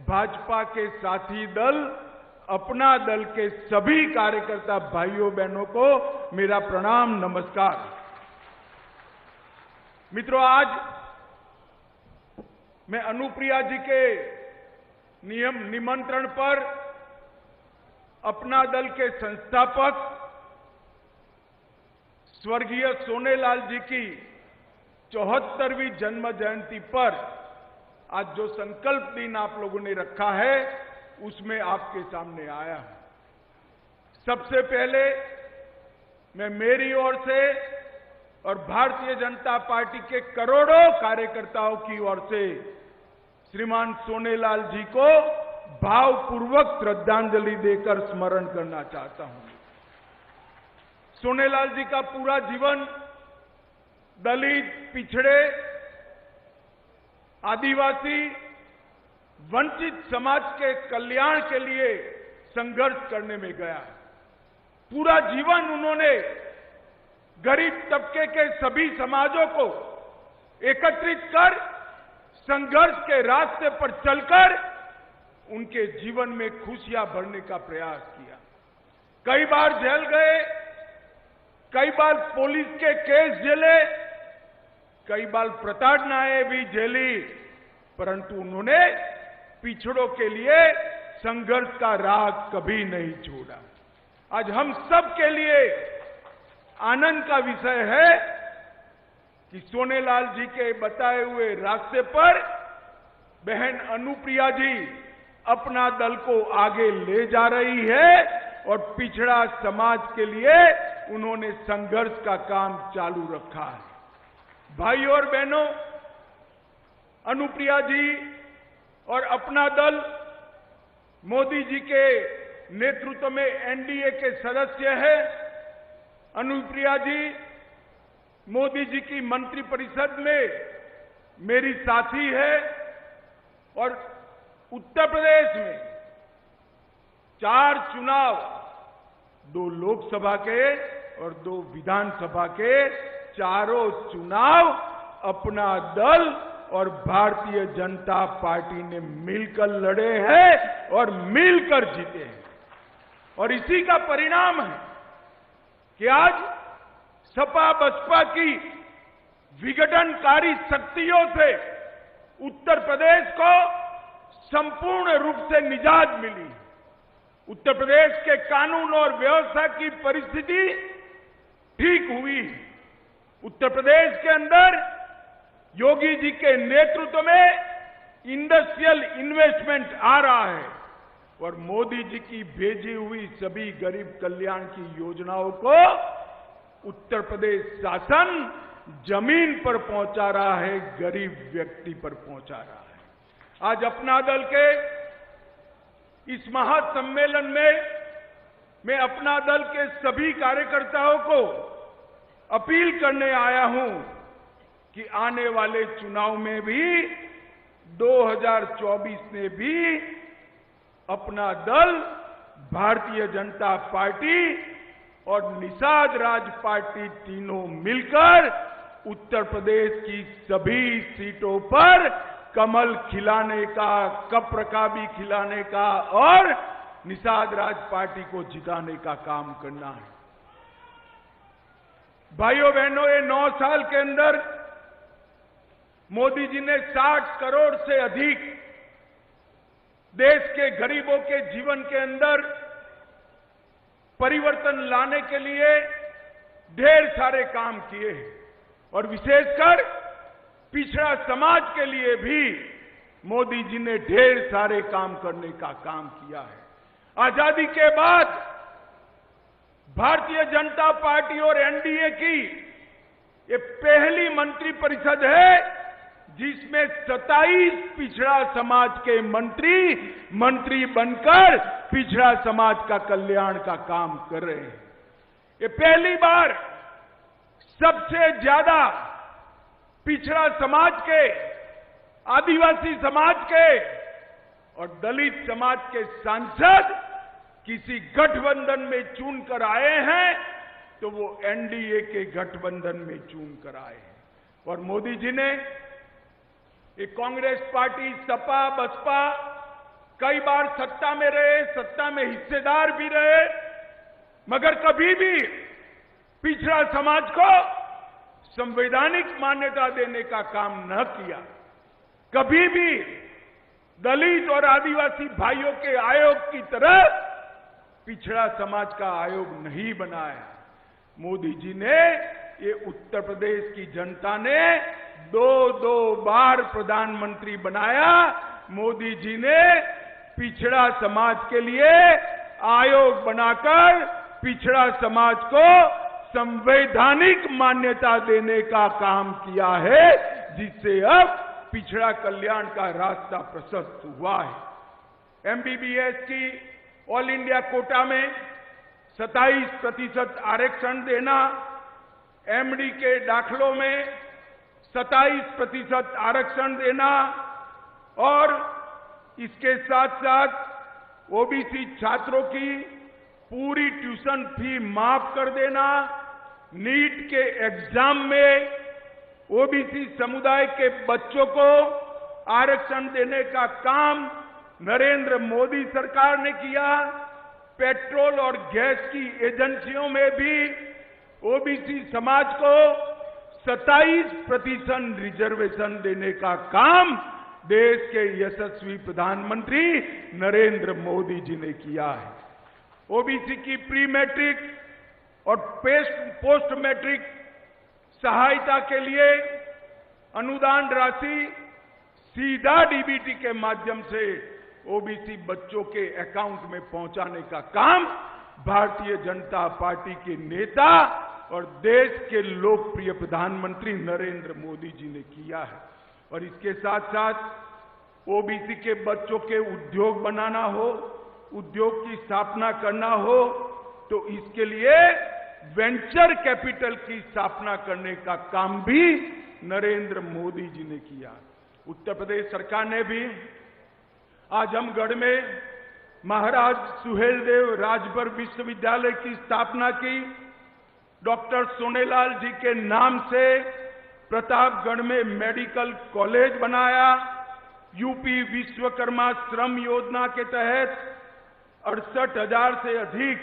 भाजपा के साथी दल, अपना दल के सभी कार्यकर्ता भाइयों बहनों को मेरा प्रणाम नमस्कार। मित्रों, आज मैं अनुप्रिया जी के निमंत्रण पर अपना दल के संस्थापक स्वर्गीय सोनेलाल जी की 74वीं जन्म जयंती पर आज जो संकल्प दिन आप लोगों ने रखा है, उसमें आपके सामने आया हूं। सबसे पहले मैं मेरी ओर से और भारतीय जनता पार्टी के करोड़ों कार्यकर्ताओं की ओर से श्रीमान सोनेलाल जी को भावपूर्वक श्रद्धांजलि देकर स्मरण करना चाहता हूं। सोनेलाल जी का पूरा जीवन दलित, पिछड़े, आदिवासी, वंचित समाज के कल्याण के लिए संघर्ष करने में गया। पूरा जीवन उन्होंने गरीब तबके के सभी समाजों को एकत्रित कर संघर्ष के रास्ते पर चलकर उनके जीवन में खुशियां भरने का प्रयास किया। कई बार जेल गए, कई बार पुलिस के केस झेले, कई बार प्रताड़नाएं भी झेली, परंतु उन्होंने पिछड़ों के लिए संघर्ष का राह कभी नहीं छोड़ा। आज हम सब के लिए आनंद का विषय है कि सोनेलाल जी के बताए हुए रास्ते पर बहन अनुप्रिया जी अपना दल को आगे ले जा रही है और पिछड़ा समाज के लिए उन्होंने संघर्ष का काम चालू रखा है। भाइयों और बहनों, अनुप्रिया जी और अपना दल मोदी जी के नेतृत्व में एनडीए के सदस्य है। अनुप्रिया जी मोदी जी की मंत्रिपरिषद में मेरी साथी है और उत्तर प्रदेश में 4 चुनाव, 2 लोकसभा के और 2 विधानसभा के, चारों चुनाव अपना दल और भारतीय जनता पार्टी ने मिलकर लड़े हैं और मिलकर जीते हैं। और इसी का परिणाम है कि आज सपा बसपा की विघटनकारी शक्तियों से उत्तर प्रदेश को संपूर्ण रूप से निजात मिली। उत्तर प्रदेश के कानून और व्यवस्था की परिस्थिति ठीक हुई। उत्तर प्रदेश के अंदर योगी जी के नेतृत्व में इंडस्ट्रियल इन्वेस्टमेंट आ रहा है और मोदी जी की भेजी हुई सभी गरीब कल्याण की योजनाओं को उत्तर प्रदेश शासन जमीन पर पहुंचा रहा है, गरीब व्यक्ति पर पहुंचा रहा है। आज अपना दल के इस महासम्मेलन में मैं अपना दल के सभी कार्यकर्ताओं को अपील करने आया हूं कि आने वाले चुनाव में भी 2024 में भी अपना दल, भारतीय जनता पार्टी और निषाद राज पार्टी तीनों मिलकर उत्तर प्रदेश की सभी सीटों पर कमल खिलाने का, कप्रकाबी खिलाने का और निषाद राज पार्टी को जिताने का काम करना है। भाइयों बहनों, ये 9 साल के अंदर मोदी जी ने 60 करोड़ से अधिक देश के गरीबों के जीवन के अंदर परिवर्तन लाने के लिए ढेर सारे काम किए हैं और विशेषकर पिछड़ा समाज के लिए भी मोदी जी ने ढेर सारे काम करने का काम किया है। आजादी के बाद भारतीय जनता पार्टी और एनडीए की ये पहली मंत्रिपरिषद है जिसमें 27 पिछड़ा समाज के मंत्री बनकर पिछड़ा समाज का कल्याण का काम कर रहे हैं। ये पहली बार सबसे ज्यादा पिछड़ा समाज के, आदिवासी समाज के और दलित समाज के सांसद किसी गठबंधन में चुनकर आए हैं तो वो एनडीए के गठबंधन में चुनकर आए हैं। और मोदी जी ने ये कांग्रेस पार्टी, सपा, बसपा कई बार सत्ता में रहे, सत्ता में हिस्सेदार भी रहे, मगर कभी भी पिछड़ा समाज को संवैधानिक मान्यता देने का काम न किया। कभी भी दलित और आदिवासी भाइयों के आयोग की तरह पिछड़ा समाज का आयोग नहीं बनाया। मोदी जी ने, ये उत्तर प्रदेश की जनता ने 2 बार प्रधानमंत्री बनाया। मोदी जी ने पिछड़ा समाज के लिए आयोग बनाकर पिछड़ा समाज को संवैधानिक मान्यता देने का काम किया है, जिससे अब पिछड़ा कल्याण का रास्ता प्रशस्त हुआ है। एमबीबीएस की ऑल इंडिया कोटा में 27% आरक्षण देना, एमडी के दाखलों में 27% आरक्षण देना और इसके साथ साथ ओबीसी छात्रों की पूरी ट्यूशन फी माफ कर देना, नीट के एग्जाम में ओबीसी समुदाय के बच्चों को आरक्षण देने का काम नरेंद्र मोदी सरकार ने किया। पेट्रोल और गैस की एजेंसियों में भी ओबीसी समाज को 27% रिजर्वेशन देने का काम देश के यशस्वी प्रधानमंत्री नरेंद्र मोदी जी ने किया है। ओबीसी की प्री मैट्रिक और पोस्ट मैट्रिक सहायता के लिए अनुदान राशि सीधा डीबीटी के माध्यम से ओबीसी बच्चों के अकाउंट में पहुंचाने का काम भारतीय जनता पार्टी के नेता और देश के लोकप्रिय प्रधानमंत्री नरेंद्र मोदी जी ने किया है। और इसके साथ साथ ओबीसी के बच्चों के उद्योग बनाना हो, उद्योग की स्थापना करना हो, तो इसके लिए वेंचर कैपिटल की स्थापना करने का काम भी नरेंद्र मोदी जी ने किया। उत्तर प्रदेश सरकार ने भी आजमगढ़ में महाराज सुहेलदेव राजभर विश्वविद्यालय की स्थापना की। डॉक्टर सोनेलाल जी के नाम से प्रतापगढ़ में मेडिकल कॉलेज बनाया। यूपी विश्वकर्मा श्रम योजना के तहत 68,000 से अधिक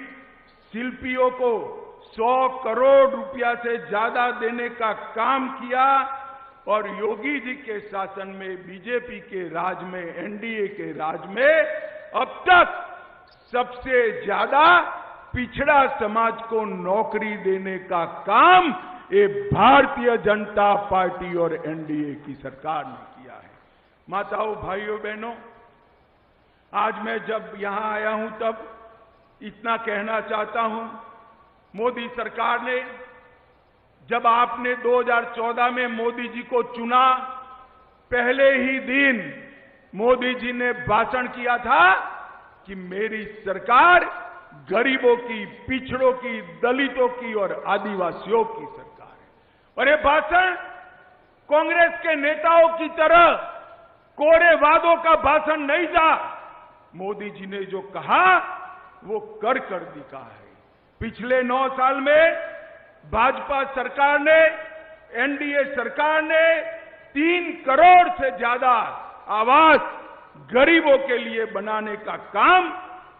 शिल्पियों को 100 करोड़ रुपया से ज्यादा देने का काम किया। और योगी जी के शासन में, बीजेपी के राज में, एनडीए के राज में अब तक सबसे ज्यादा पिछड़ा समाज को नौकरी देने का काम ये भारतीय जनता पार्टी और एनडीए की सरकार ने किया है। माताओं, भाइयों, बहनों, आज मैं जब यहां आया हूं तब इतना कहना चाहता हूं, मोदी सरकार ने, जब आपने 2014 में मोदी जी को चुना, पहले ही दिन मोदी जी ने भाषण किया था कि मेरी सरकार गरीबों की, पिछड़ों की, दलितों की और आदिवासियों की सरकार है। और ये भाषण कांग्रेस के नेताओं की तरह कोरे वादों का भाषण नहीं था। मोदी जी ने जो कहा वो कर दिखा है। पिछले 9 साल में भाजपा सरकार ने, एनडीए सरकार ने 3 करोड़ से ज्यादा आवास गरीबों के लिए बनाने का काम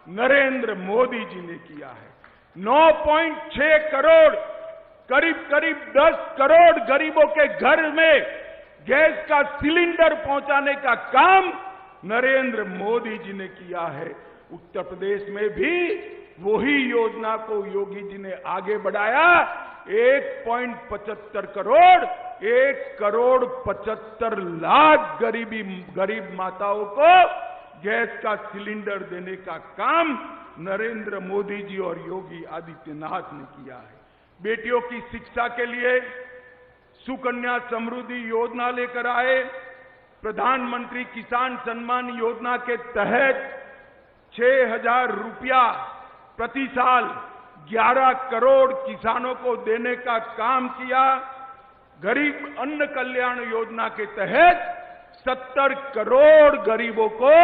नरेंद्र मोदी जी ने किया है। 9.6 करोड़ करीब करीब 10 करोड़ गरीबों के घर में गैस का सिलेंडर पहुंचाने का काम नरेंद्र मोदी जी ने किया है। उत्तर प्रदेश में भी वही योजना को योगी जी ने आगे बढ़ाया। 1.75 करोड़ 1,75,00,000 गरीब माताओं को गैस का सिलेंडर देने का काम नरेंद्र मोदी जी और योगी आदित्यनाथ ने किया है। बेटियों की शिक्षा के लिए सुकन्या समृद्धि योजना लेकर आए। प्रधानमंत्री किसान सम्मान योजना के तहत 6,000 रुपया प्रति साल 11 करोड़ किसानों को देने का काम किया। गरीब अन्न कल्याण योजना के तहत 70 करोड़ गरीबों को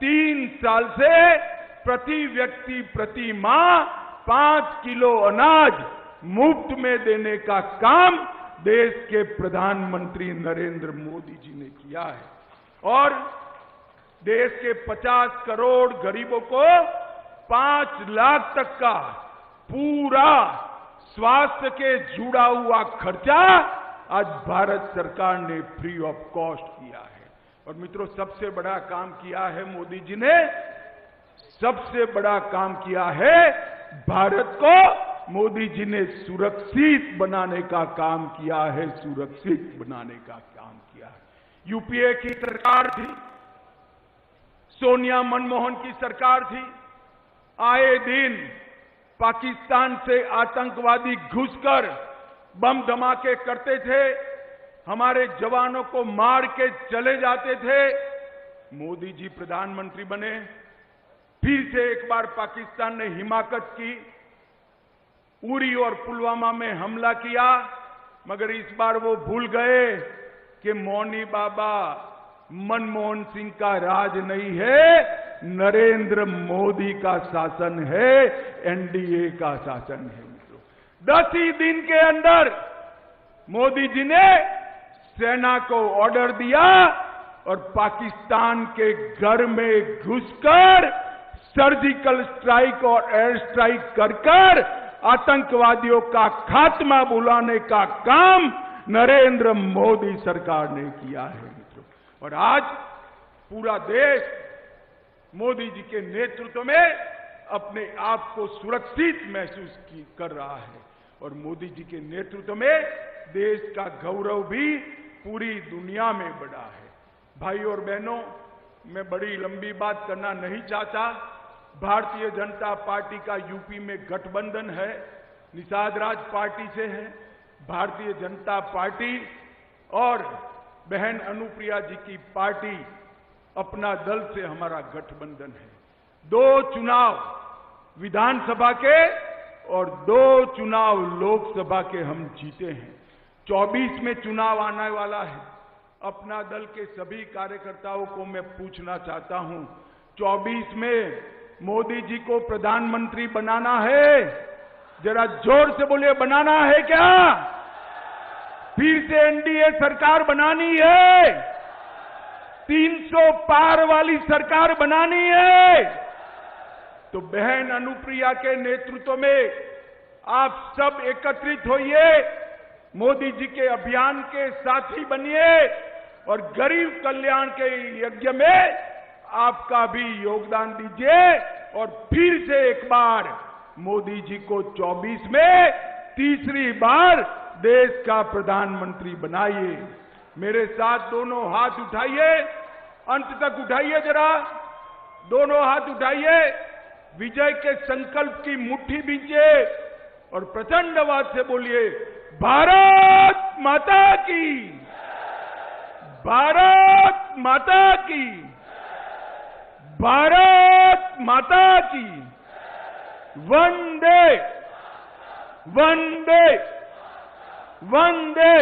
3 साल से प्रति व्यक्ति प्रति माह 5 किलो अनाज मुफ्त में देने का काम देश के प्रधानमंत्री नरेंद्र मोदी जी ने किया है। और देश के 50 करोड़ गरीबों को 5 लाख तक का पूरा स्वास्थ्य के जुड़ा हुआ खर्चा आज भारत सरकार ने फ्री ऑफ कॉस्ट किया है। और मित्रों, सबसे बड़ा काम किया है मोदी जी ने, सबसे बड़ा काम किया है भारत को मोदी जी ने सुरक्षित बनाने का काम किया है, सुरक्षित बनाने का काम किया है। यूपीए की सरकार थी, सोनिया मनमोहन की सरकार थी। आए दिन पाकिस्तान से आतंकवादी घुसकर बम धमाके करते थे, हमारे जवानों को मार के चले जाते थे। मोदी जी प्रधानमंत्री बने, फिर से एक बार पाकिस्तान ने हिमाकत की, उरी और पुलवामा में हमला किया, मगर इस बार वो भूल गए कि मौनी बाबा मनमोहन सिंह का राज नहीं है, नरेंद्र मोदी का शासन है, एनडीए का शासन है। मित्रों, 10 ही दिन के अंदर मोदी जी ने सेना को ऑर्डर दिया और पाकिस्तान के घर में घुसकर सर्जिकल स्ट्राइक और एयर स्ट्राइक कर आतंकवादियों का खात्मा बुलाने का काम नरेंद्र मोदी सरकार ने किया है मित्रों। और आज पूरा देश मोदी जी के नेतृत्व में अपने आप को सुरक्षित महसूस कर रहा है। और मोदी जी के नेतृत्व में देश का गौरव भी पूरी दुनिया में बढ़ा है। भाई और बहनों, मैं बड़ी लंबी बात करना नहीं चाहता। भारतीय जनता पार्टी का यूपी में गठबंधन है, निषाद राज पार्टी से है। भारतीय जनता पार्टी और बहन अनुप्रिया जी की पार्टी अपना दल से हमारा गठबंधन है। 2 चुनाव विधानसभा के और 2 चुनाव लोकसभा के हम जीते हैं। 24 में चुनाव आने वाला है। अपना दल के सभी कार्यकर्ताओं को मैं पूछना चाहता हूं, 24 में मोदी जी को प्रधानमंत्री बनाना है? जरा जोर से बोलिए, बनाना है क्या? फिर से एनडीए सरकार बनानी है? 300 पार वाली सरकार बनानी है? तो बहन अनुप्रिया के नेतृत्व में आप सब एकत्रित होइए, मोदी जी के अभियान के साथी बनिए और गरीब कल्याण के यज्ञ में आपका भी योगदान दीजिए और फिर से एक बार मोदी जी को 24 में तीसरी बार देश का प्रधानमंत्री बनाइए। मेरे साथ दोनों हाथ उठाइए, अंत तक उठाइए, जरा दोनों हाथ उठाइए, विजय के संकल्प की मुट्ठी बीजिए और प्रचंड आवाज से बोलिए, भारत माता की, भारत माता की, भारत माता की। वंदे वंदे वंदे